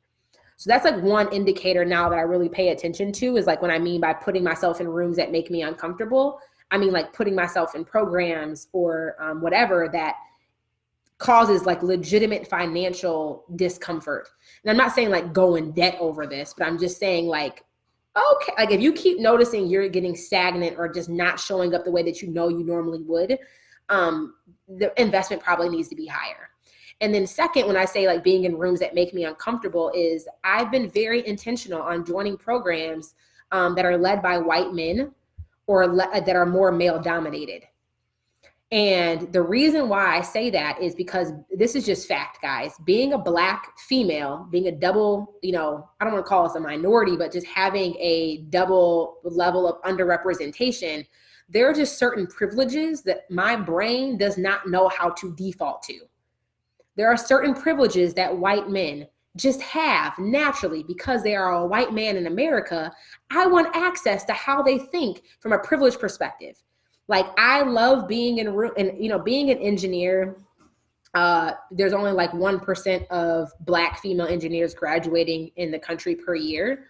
So that's like one indicator now that I really pay attention to, is like, when I mean by putting myself in rooms that make me uncomfortable, I mean like putting myself in programs or whatever that causes like legitimate financial discomfort. And I'm not saying like go in debt over this, but I'm just saying like, okay, like if you keep noticing you're getting stagnant or just not showing up the way that you know you normally would, the investment probably needs to be higher. And then second, when I say like being in rooms that make me uncomfortable, is I've been very intentional on joining programs that are led by white men or that are more male dominated. And the reason why I say that is because this is just fact, guys. Being a Black female, being a double, I don't want to call us a minority, but just having a double level of underrepresentation, there are just certain privileges that my brain does not know how to default to. There are certain privileges that white men just have naturally because they are a white man in America. I want access to how they think from a privileged perspective. Like, I love being in a room and, being an engineer, there's only like 1% of Black female engineers graduating in the country per year.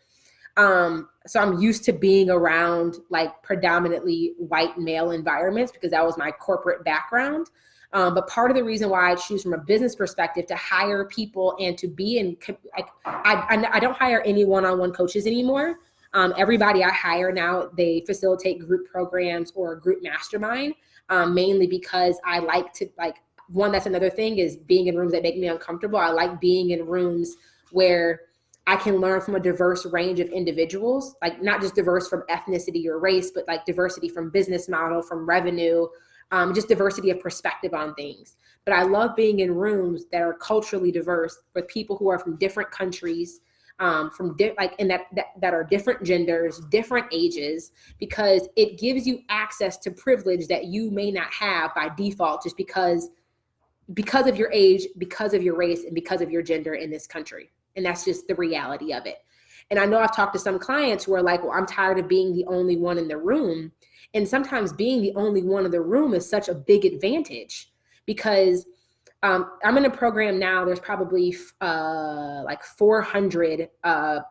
So I'm used to being around like predominantly white male environments because that was my corporate background. But part of the reason why I choose from a business perspective to hire people and to be in, I don't hire any one-on-one coaches anymore. Everybody I hire now, they facilitate group programs or a group mastermind, mainly because I like to, one, that's another thing is being in rooms that make me uncomfortable. I like being in rooms where I can learn from a diverse range of individuals, like not just diverse from ethnicity or race, but like diversity from business model, from revenue, just diversity of perspective on things. But I love being in rooms that are culturally diverse with people who are from different countries, that are different genders, different ages, because it gives you access to privilege that you may not have by default, just because of your age, because of your race, and because of your gender in this country. And that's just the reality of it. And I know I've talked to some clients who are like, well, I'm tired of being the only one in the room. And sometimes being the only one in the room is such a big advantage, because I'm in a program now. There's probably like 400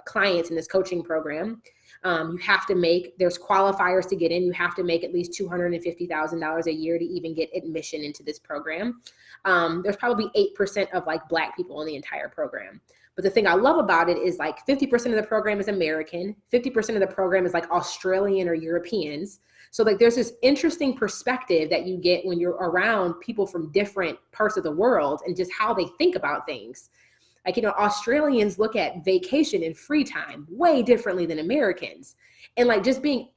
clients in this coaching program. You have to there's qualifiers to get in. You have to make at least $250,000 a year to even get admission into this program. There's probably 8% of like Black people in the entire program. But the thing I love about it is like 50% of the program is American, 50% of the program is like Australian or Europeans. So like there's this interesting perspective that you get when you're around people from different parts of the world and just how they think about things. Like, you know, Australians look at vacation and free time way differently than Americans. And like just being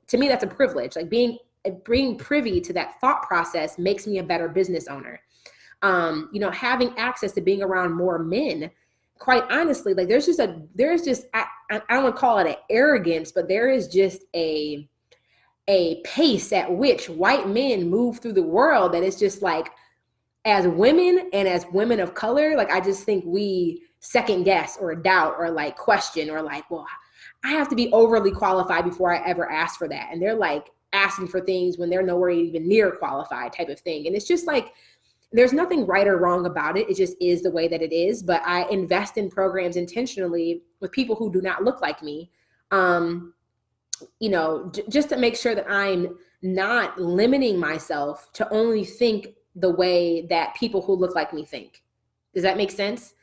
to me, that's a privilege. Like being privy to that thought process makes me a better business owner. You know, having access to being around more men, quite honestly, like I don't want to call it an arrogance, but there is just a pace at which white men move through the world that is just like, as women and as women of color, like I just think we second guess or doubt or like question or like, well, I have to be overly qualified before I ever ask for that. And they're like asking for things when they're nowhere even near qualified type of thing. And it's just like, there's nothing right or wrong about it. It just is the way that it is. But I invest in programs intentionally with people who do not look like me, you know, just to make sure that I'm not limiting myself to only think the way that people who look like me think. Does that make sense?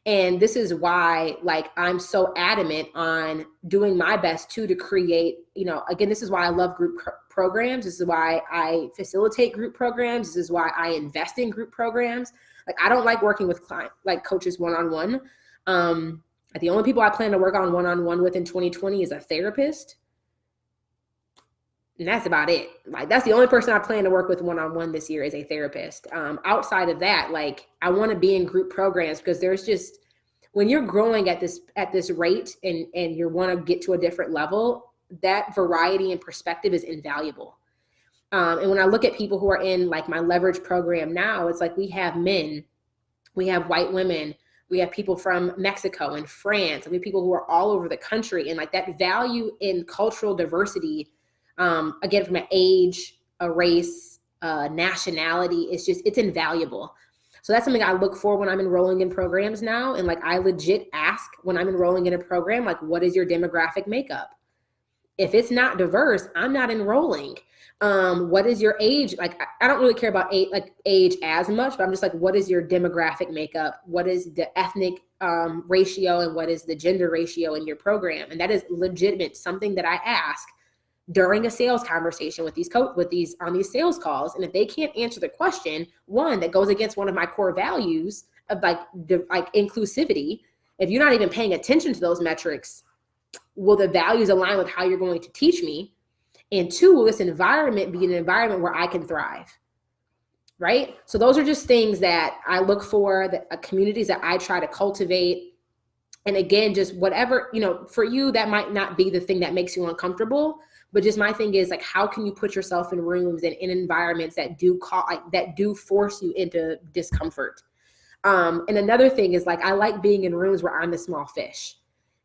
And this is why, like, I'm so adamant on doing my best to create, you know, again, this is why I love group programs. This is why I facilitate group programs. This is why I invest in group programs. Like, I don't like working with coaches one-on-one. The only people I plan to work on one-on-one with in 2020 is a therapist. And that's about it. Like, that's the only person I plan to work with one-on-one this year is a therapist. Outside of that, like, I want to be in group programs because there's just, when you're growing at this rate and you want to get to a different level, that variety and perspective is invaluable. And when I look at people who are in like my leverage program now, it's like we have men, we have white women, we have people from Mexico and France, and we have people who are all over the country. And like that value in cultural diversity, again, from an age, a race, nationality, it's invaluable. So that's something I look for when I'm enrolling in programs now. And like, I legit ask when I'm enrolling in a program, like, what is your demographic makeup? If it's not diverse, I'm not enrolling. What is your age? Like, I don't really care about age as much, but I'm just like, what is your demographic makeup? What is the ethnic ratio, and what is the gender ratio in your program? And that is legitimate, something that I ask during a sales conversation with these on these sales calls. And if they can't answer the question, one, that goes against one of my core values of like inclusivity, if you're not even paying attention to those metrics, will the values align with how you're going to teach me? And two, will this environment be an environment where I can thrive? Right? So those are just things that I look for, that communities that I try to cultivate. And again, just whatever, you know, for you, that might not be the thing that makes you uncomfortable. But just my thing is like, how can you put yourself in rooms and in environments that do force you into discomfort? And another thing is like, I like being in rooms where I'm a small fish,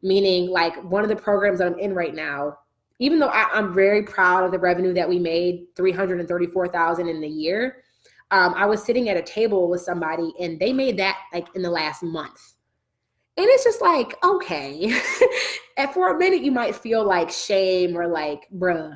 meaning like one of the programs that I'm in right now, even though I'm very proud of the revenue that we made, $334,000 in the year. I was sitting at a table with somebody and they made that like in the last month. And it's just like, okay. And for a minute, you might feel like shame or like, bruh,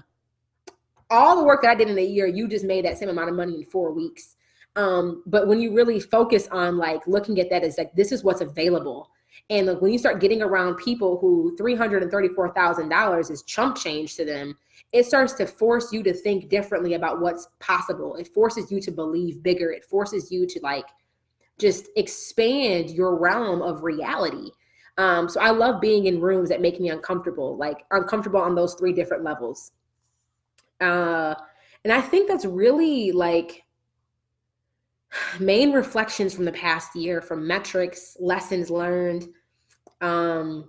all the work that I did in a year, you just made that same amount of money in 4 weeks. But when you really focus on like looking at that as like, this is what's available. And like, when you start getting around people who $334,000 is chump change to them, it starts to force you to think differently about what's possible. It forces you to believe bigger. It forces you to like, just expand your realm of reality. So I love being in rooms that make me uncomfortable, like uncomfortable on those 3 different levels. And I think that's really like main reflections from the past year, from metrics, lessons learned. Somebody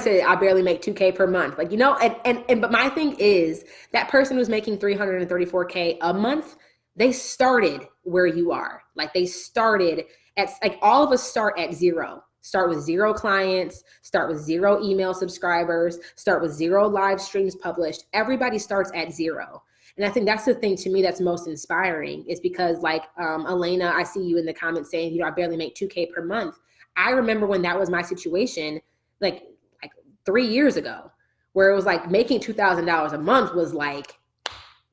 said I barely make 2K per month. Like, but my thing is that person who's making 334K a month, they started where you are. Like they started at, like all of us start at zero. Start with 0 clients, start with 0 email subscribers, start with 0 live streams published. Everybody starts at 0. And I think that's the thing to me that's most inspiring is because like Elena, I see you in the comments saying, I barely make 2K per month. I remember when that was my situation, like 3 years ago, where it was like making $2,000 a month was like,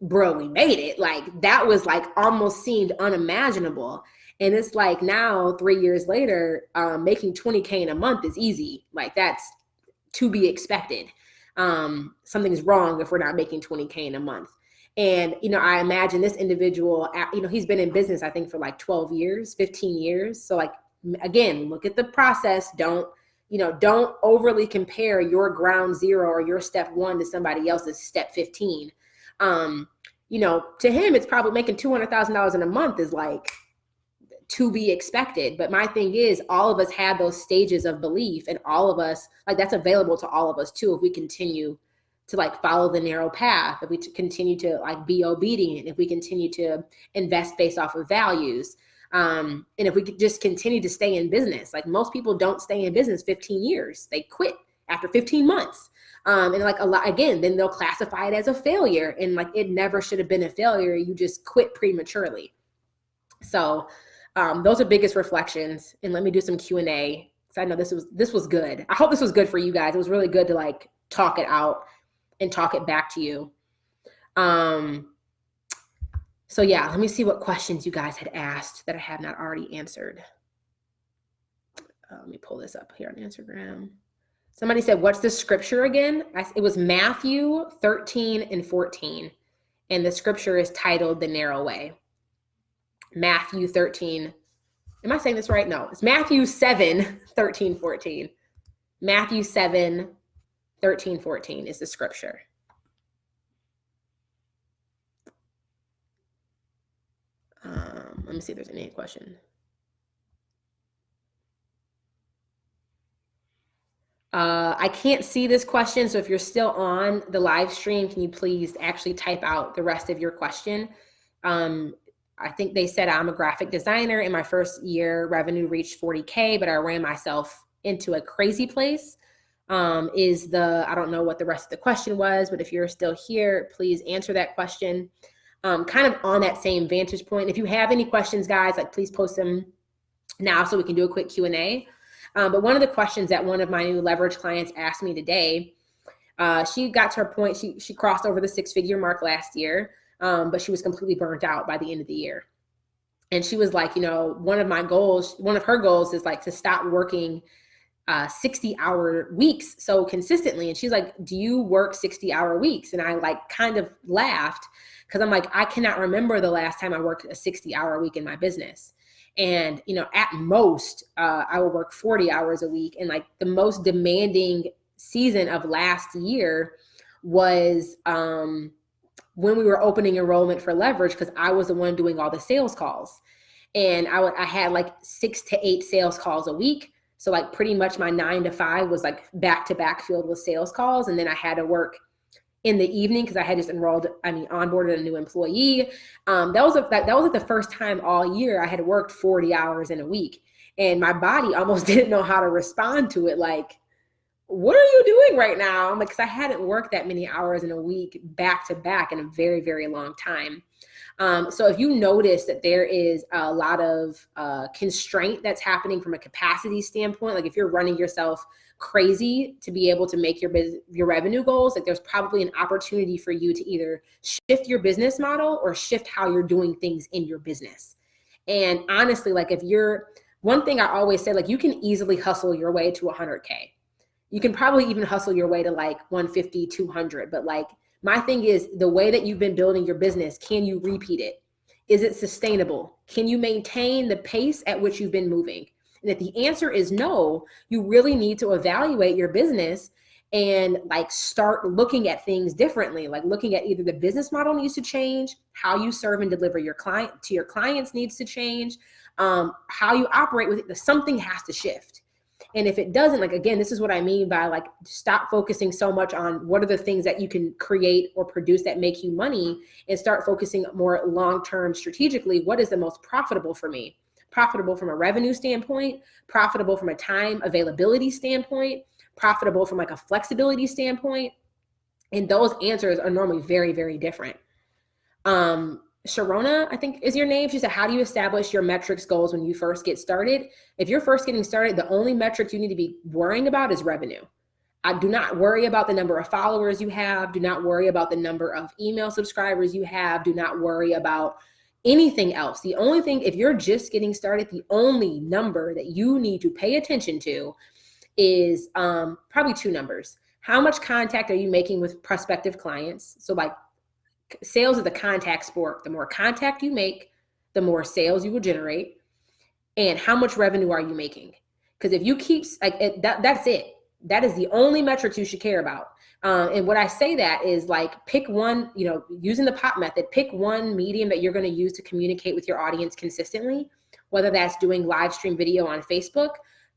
bro, we made it. Like that was like almost seemed unimaginable. And it's like now 3 years later, making 20K in a month is easy. Like that's to be expected. Something's wrong if we're not making 20K in a month. And, I imagine this individual, he's been in business, I think for like 12 years, 15 years. So like, again, look at the process. Don't overly compare your ground zero or your step 1 to somebody else's step 15. To him, it's probably making $200,000 in a month is like to be expected. But my thing is all of us have those stages of belief and all of us, like that's available to all of us too, if we continue to like follow the narrow path, if we continue to like be obedient, if we continue to invest based off of values. And if we could just continue to stay in business, like most people don't stay in business 15 years, they quit after 15 months. And like a lot, again, then they'll classify it as a failure. And like, it never should have been a failure. You just quit prematurely. So, those are biggest reflections. And let me do some Q&A. So I know this was good. I hope this was good for you guys. It was really good to like talk it out and talk it back to you. So yeah, let me see what questions you guys had asked that I have not already answered. Let me pull this up here on Instagram. Somebody said, what's the scripture again? It was Matthew 13 and 14. And the scripture is titled The Narrow Way. Matthew 13. Am I saying this right? No, it's Matthew 7, 13, 14. Matthew 7, 13, 14 is the scripture. Let me see if there's any question. I can't see this question. So if you're still on the live stream, can you please actually type out the rest of your question? I think they said I'm a graphic designer. In my first year, revenue reached 40K, but I ran myself into a crazy place. I don't know what the rest of the question was, but if you're still here, please answer that question. Kind of on that same vantage point. If you have any questions, guys, like please post them now so we can do a quick Q&A. But one of the questions that one of my new leverage clients asked me today, she got to her point, she crossed over the 6-figure mark last year, but she was completely burnt out by the end of the year. And she was like, one of her goals is like to stop working 60-hour weeks so consistently. And she's like, do you work 60-hour weeks? And I like kind of laughed because I'm like, I cannot remember the last time I worked a 60-hour week in my business. And, at most, I will work 40 hours a week. And like the most demanding season of last year was when we were opening enrollment for leverage, because I was the one doing all the sales calls. And I had like 6 to 8 sales calls a week. So like pretty much my 9 to 5 was like back-to-back filled with sales calls. And then I had to work in the evening because I had just onboarded a new employee. That was like the first time all year I had worked 40 hours in a week. And my body almost didn't know how to respond to it. Like, what are you doing right now? Because I hadn't worked that many hours in a week back to back in a very, very long time. So if you notice that there is a lot of constraint that's happening from a capacity standpoint, like if you're running yourself crazy to be able to make your revenue goals, like there's probably an opportunity for you to either shift your business model or shift how you're doing things in your business. And honestly, like one thing I always say, like you can easily hustle your way to 100K. You can probably even hustle your way to like 150, 200, but like my thing is the way that you've been building your business, can you repeat it? Is it sustainable? Can you maintain the pace at which you've been moving? And if the answer is no, you really need to evaluate your business and like start looking at things differently, like looking at either the business model needs to change, how you serve and deliver your clients needs to change, how you operate with it. Something has to shift. And if it doesn't, like, again, this is what I mean by like, stop focusing so much on what are the things that you can create or produce that make you money, and start focusing more long-term strategically. What is the most profitable for me? Profitable from a revenue standpoint, profitable from a time availability standpoint, profitable from like a flexibility standpoint. And those answers are normally very, very different. Sharona, I think is your name. She said, how do you establish your metrics goals when you first get started? If you're first getting started, the only metric you need to be worrying about is revenue. I do not worry about the number of followers you have. Do not worry about the number of email subscribers you have. Do not worry about anything else. The only thing, if you're just getting started, the only number that you need to pay attention to is probably two numbers. How much contact are you making with prospective clients? So like, sales is a contact sport. The more contact you make, the more sales you will generate. And how much revenue are you making? Because if you keep like that's it. That is the only metrics you should care about. And what I say that is like, pick one, using the POP method, pick one medium that you're going to use to communicate with your audience consistently, whether that's doing live stream video on Facebook,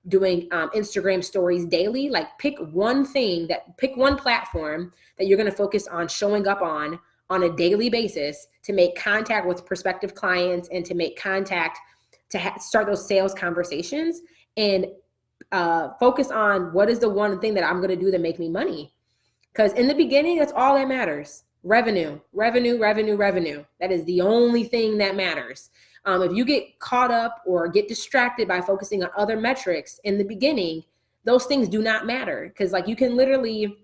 doing Instagram stories daily. Like pick one platform that you're going to focus on showing up on a daily basis to make contact with prospective clients and to make contact to start those sales conversations, and focus on what is the one thing that I'm going to do to make me money. Because in the beginning, that's all that matters. Revenue. That is the only thing that matters. If you get caught up or get distracted by focusing on other metrics in the beginning, those things do not matter. Because like you can literally,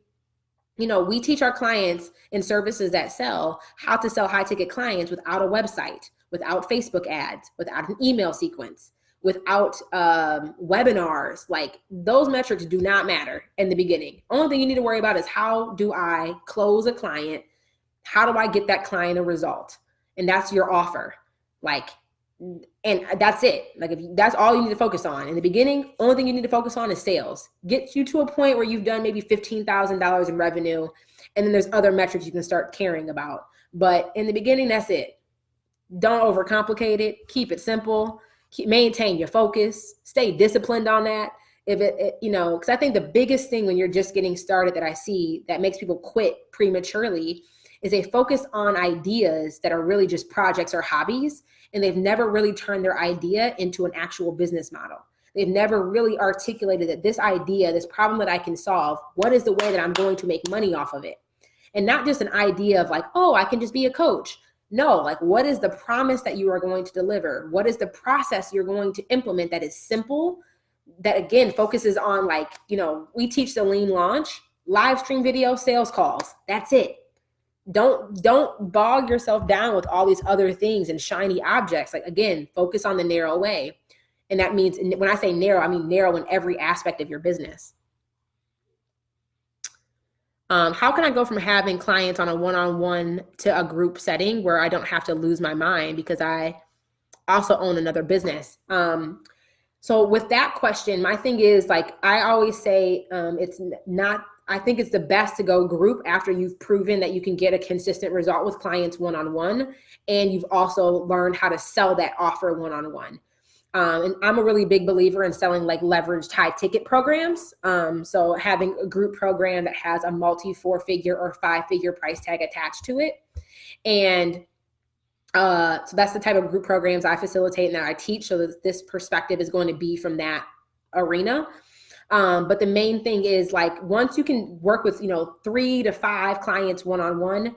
we teach our clients in services that sell how to sell high ticket clients without a website, without Facebook ads, without an email sequence, without webinars. Like those metrics do not matter in the beginning. Only thing you need to worry about is how do I close a client? How do I get that client a result? And that's your offer. And that's it. Like if that's all you need to focus on in the beginning, only thing you need to focus on is sales. Get you to a point where you've done maybe $15,000 in revenue. And then there's other metrics you can start caring about. But in the beginning, that's it. Don't overcomplicate it. Keep it simple. Maintain your focus. Stay disciplined on that. Because I think the biggest thing when you're just getting started that I see that makes people quit prematurely is they focus on ideas that are really just projects or hobbies, and they've never really turned their idea into an actual business model. They've never really articulated that this idea, this problem that I can solve, what is the way that I'm going to make money off of it? And not just an idea of like, oh, I can just be a coach. No, like what is the promise that you are going to deliver? What is the process you're going to implement that is simple, that again, focuses on like, we teach the lean launch, live stream video, sales calls. That's it. Don't bog yourself down with all these other things and shiny objects. Like again, focus on the narrow way. And that means, when I say narrow, I mean narrow in every aspect of your business. How can I go from having clients on a one-on-one to a group setting where I don't have to lose my mind because I also own another business? So with that question, my thing is like, I always say I think it's the best to go group after you've proven that you can get a consistent result with clients one-on-one, and you've also learned how to sell that offer one-on-one. And I'm a really big believer in selling like leveraged high ticket programs. So having a group program that has a multi 4-figure or 5-figure price tag attached to it. And so that's the type of group programs I facilitate and that I teach. So that this perspective is going to be from that arena. But the main thing is like, once you can work with, 3 to 5 clients one-on-one,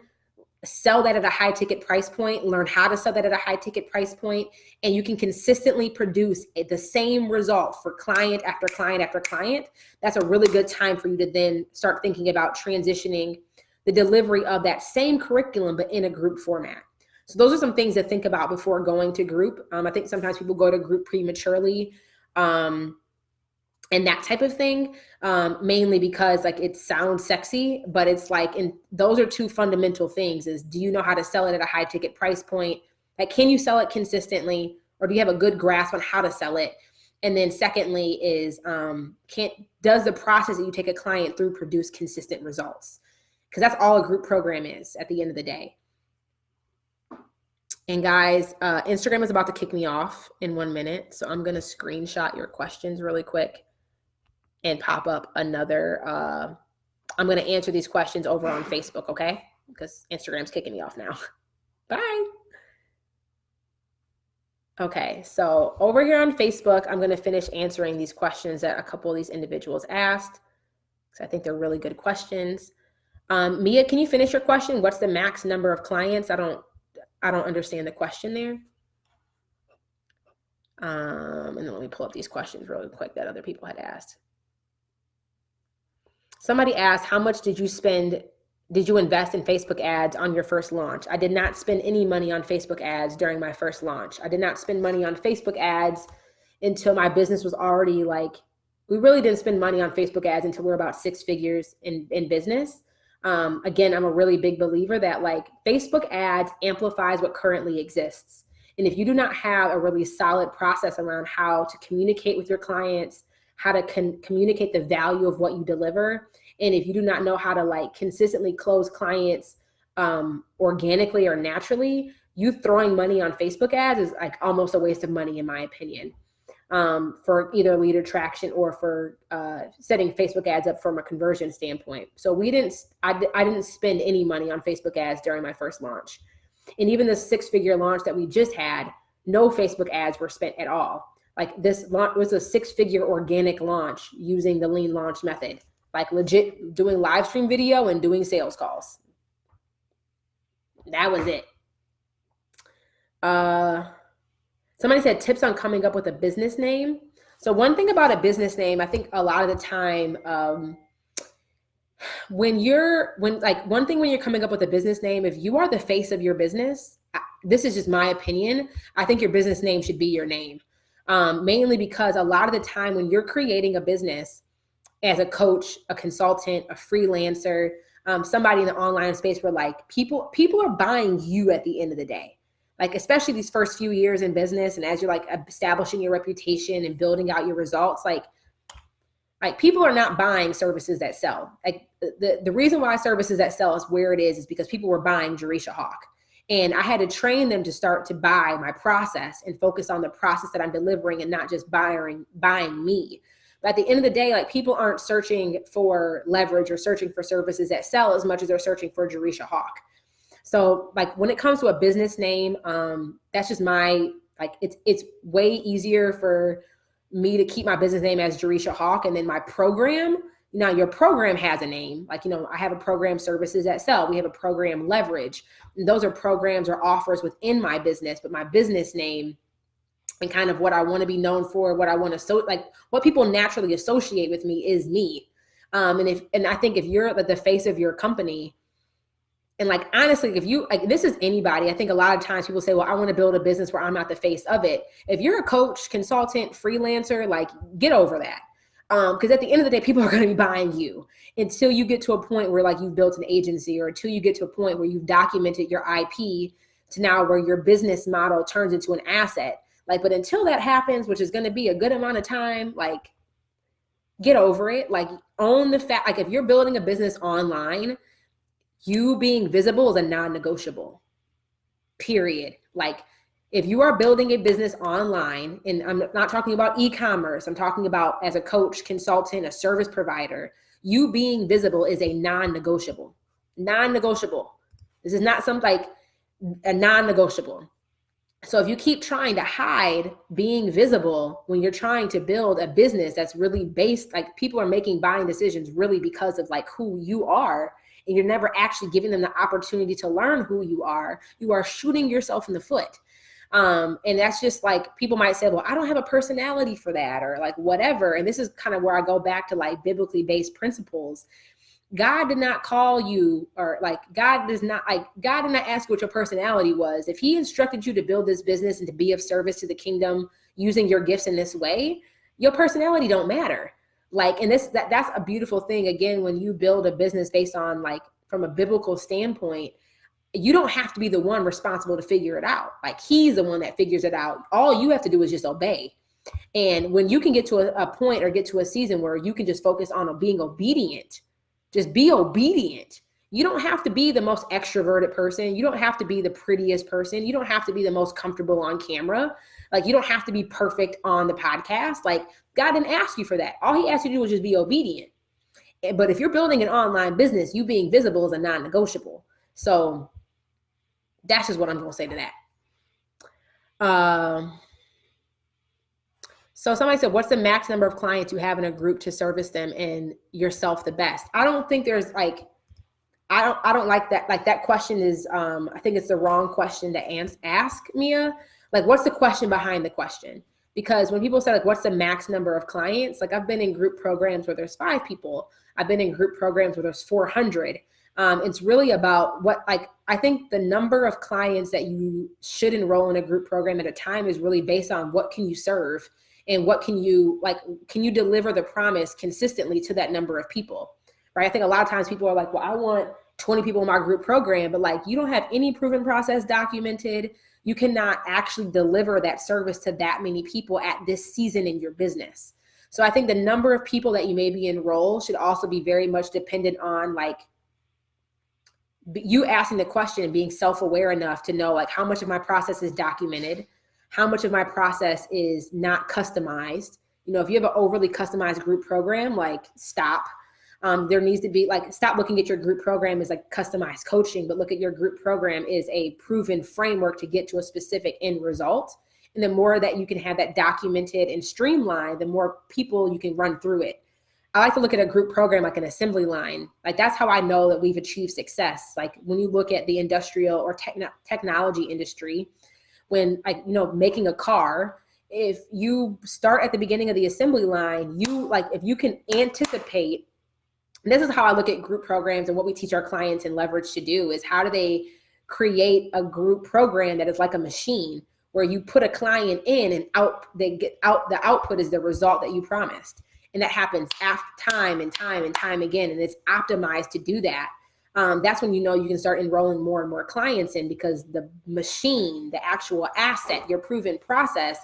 sell that at a high ticket price point, learn how to sell that at a high ticket price point, and you can consistently produce the same result for client after client after client. That's a really good time for you to then start thinking about transitioning the delivery of that same curriculum, but in a group format. So those are some things to think about before going to group. I think sometimes people go to group prematurely, and that type of thing, mainly because like it sounds sexy, but it's like, and those are two fundamental things is, do you know how to sell it at a high ticket price point? Like, can you sell it consistently, or do you have a good grasp on how to sell it? And then secondly is, does the process that you take a client through produce consistent results? Because that's all a group program is at the end of the day. And guys, Instagram is about to kick me off in 1 minute. So I'm going to screenshot your questions really quick and pop up another, I'm going to answer these questions over on Facebook, okay? Because Instagram's kicking me off now. Bye. Okay, so over here on Facebook, I'm going to finish answering these questions that a couple of these individuals asked, because I think they're really good questions. Mia, can you finish your question? What's the max number of clients? I don't understand the question there. And then let me pull up these questions really quick that other people had asked. Somebody asked, how much did you invest in Facebook ads on your first launch? I did not spend any money on Facebook ads during my first launch. I did not spend money on Facebook ads until my business was already we really didn't spend money on Facebook ads until we were about 6 figures in business. Again, I'm a really big believer that Facebook ads amplifies what currently exists. And if you do not have a really solid process around how to communicate with your clients, how to communicate the value of what you deliver, and if you do not know how to consistently close clients organically or naturally, you throwing money on Facebook ads is almost a waste of money, in my opinion, for either lead attraction or for setting Facebook ads up from a conversion standpoint. So I didn't spend any money on Facebook ads during my first launch. And even the 6-figure launch that we just had, no Facebook ads were spent at all. This launch was a 6-figure organic launch using the lean launch method, legit doing live stream video and doing sales calls. That was it. Somebody said tips on coming up with a business name. So one thing about a business name, I think a lot of the time, when you're coming up with a business name, if you are the face of your business, this is just my opinion, I think your business name should be your name. Mainly because a lot of the time when you're creating a business as a coach, a consultant, a freelancer, somebody in the online space where people are buying you at the end of the day. Especially these first few years in business, and as you're establishing your reputation and building out your results, people are not buying services that sell. The reason why services that sell is where it is because people were buying Jerisha Hawk. And I had to train them to start to buy my process and focus on the process that I'm delivering and not just buying me. But at the end of the day, people aren't searching for leverage or searching for services that sell as much as they're searching for Jerisha Hawk. So when it comes to a business name, that's just my, it's way easier for me to keep my business name as Jerisha Hawk. And then my program, now your program has a name. I have a program services that sell. We have a program leverage. And those are programs or offers within my business, but my business name and kind of what I want to be known for, what I want to, what people naturally associate with me is me. And I think if you're the face of your company, and honestly, if you, this is anybody, I think a lot of times people say, well, I want to build a business where I'm not the face of it. If you're a coach, consultant, freelancer, get over that. Because at the end of the day, people are going to be buying you until you get to a point where you've built an agency, or until you get to a point where you've documented your IP to now where your business model turns into an asset. But until that happens, which is going to be a good amount of time, get over it. Own the fact, if you're building a business online, you being visible is a non-negotiable, period. If you are building a business online, and I'm not talking about e-commerce, I'm talking about as a coach, consultant, a service provider, you being visible is a non-negotiable. Non-negotiable. This is not something a non-negotiable. So if you keep trying to hide being visible when you're trying to build a business that's really based, people are making buying decisions really because of who you are, and you're never actually giving them the opportunity to learn who you are shooting yourself in the foot. And that's just people might say, well, I don't have a personality for that, or whatever. And this is kind of where I go back to biblically based principles. God did not call you, or God did not ask you what your personality was. If he instructed you to build this business and to be of service to the kingdom using your gifts in this way, your personality don't matter. And that's a beautiful thing. Again, when you build a business based on from a biblical standpoint, you don't have to be the one responsible to figure it out. He's the one that figures it out. All you have to do is just obey. And when you can get to a point or get to a season where you can just focus on being obedient, just be obedient. You don't have to be the most extroverted person. You don't have to be the prettiest person. You don't have to be the most comfortable on camera. Like, you don't have to be perfect on the podcast. Like, God didn't ask you for that. All he asked you to do was just be obedient. But if you're building an online business, you being visible is a non-negotiable. So that's just what I'm going to say to that. So somebody said, what's the max number of clients you have in a group to service them and yourself the best? I don't think there's like, I don't like that. Like, that question is, I think it's the wrong question to ask, Mia. Like, what's the question behind the question? Because when people say, like, what's the max number of clients? Like, I've been in group programs where there's 5 people. I've been in group programs where there's 400. It's really about I think the number of clients that you should enroll in a group program at a time is really based on what can you serve and what can you deliver the promise consistently to that number of people, right? I think a lot of times people are like, well, I want 20 people in my group program, but like, you don't have any proven process documented. You cannot actually deliver that service to that many people at this season in your business. So I think the number of people that you maybe enroll should also be very much dependent on like you asking the question and being self-aware enough to know like how much of my process is documented, how much of my process is not customized. You know, if you have an overly customized group program, like stop. There needs to be like, stop looking at your group program as like customized coaching, but look at your group program as a proven framework to get to a specific end result. And the more that you can have that documented and streamlined, the more people you can run through it. I like to look at a group program like an assembly line. Like, that's how I know that we've achieved success. Like, when you look at the industrial or technology industry, when making a car, if you start at the beginning of the assembly line, if you can anticipate. And this is how I look at group programs and what we teach our clients in Leverage to do is how do they create a group program that is like a machine where you put a client in and they get out, the output is the result that you promised. And that happens after time and time again. And it's optimized to do that. That's when you know you can start enrolling more and more clients in, because the machine, the actual asset, your proven process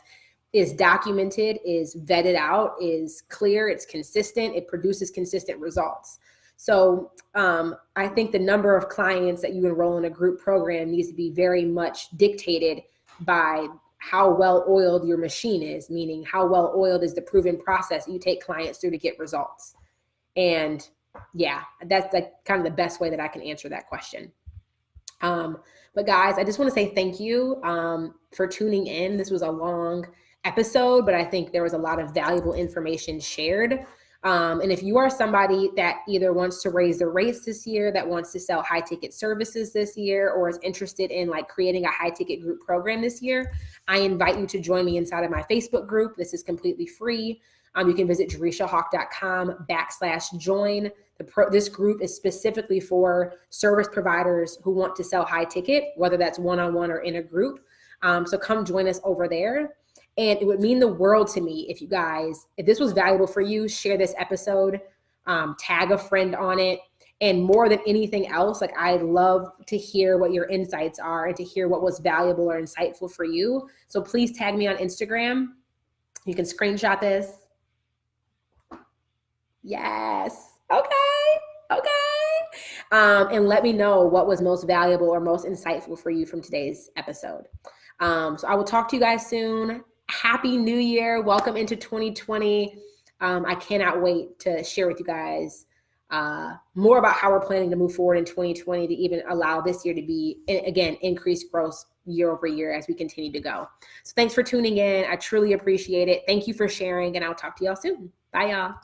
is documented, is vetted out, is clear, it's consistent, it produces consistent results. So I think the number of clients that you enroll in a group program needs to be very much dictated by how well oiled your machine is, meaning how well oiled is the proven process you take clients through to get results. And yeah, that's like kind of the best way that I can answer that question. But guys, I just want to say thank you for tuning in. This was a long episode, but I think there was a lot of valuable information shared. And if you are somebody that either wants to raise their rates this year, that wants to sell high ticket services this year, or is interested in like creating a high ticket group program this year, I invite you to join me inside of my Facebook group. This is completely free. You can visit jerishahawk.com/join. This group is specifically for service providers who want to sell high ticket, whether that's one-on-one or in a group. So come join us over there. And it would mean the world to me if if this was valuable for you, share this episode, tag a friend on it. And more than anything else, like, I'd love to hear what your insights are and to hear what was valuable or insightful for you. So please tag me on Instagram. You can screenshot this. Yes. Okay. And let me know what was most valuable or most insightful for you from today's episode. So I will talk to you guys soon. Happy New Year. Welcome into 2020. I cannot wait to share with you guys more about how we're planning to move forward in 2020 to even allow this year to be, again, increased growth year over year as we continue to go. So thanks for tuning in. I truly appreciate it. Thank you for sharing, and I'll talk to y'all soon. Bye, y'all.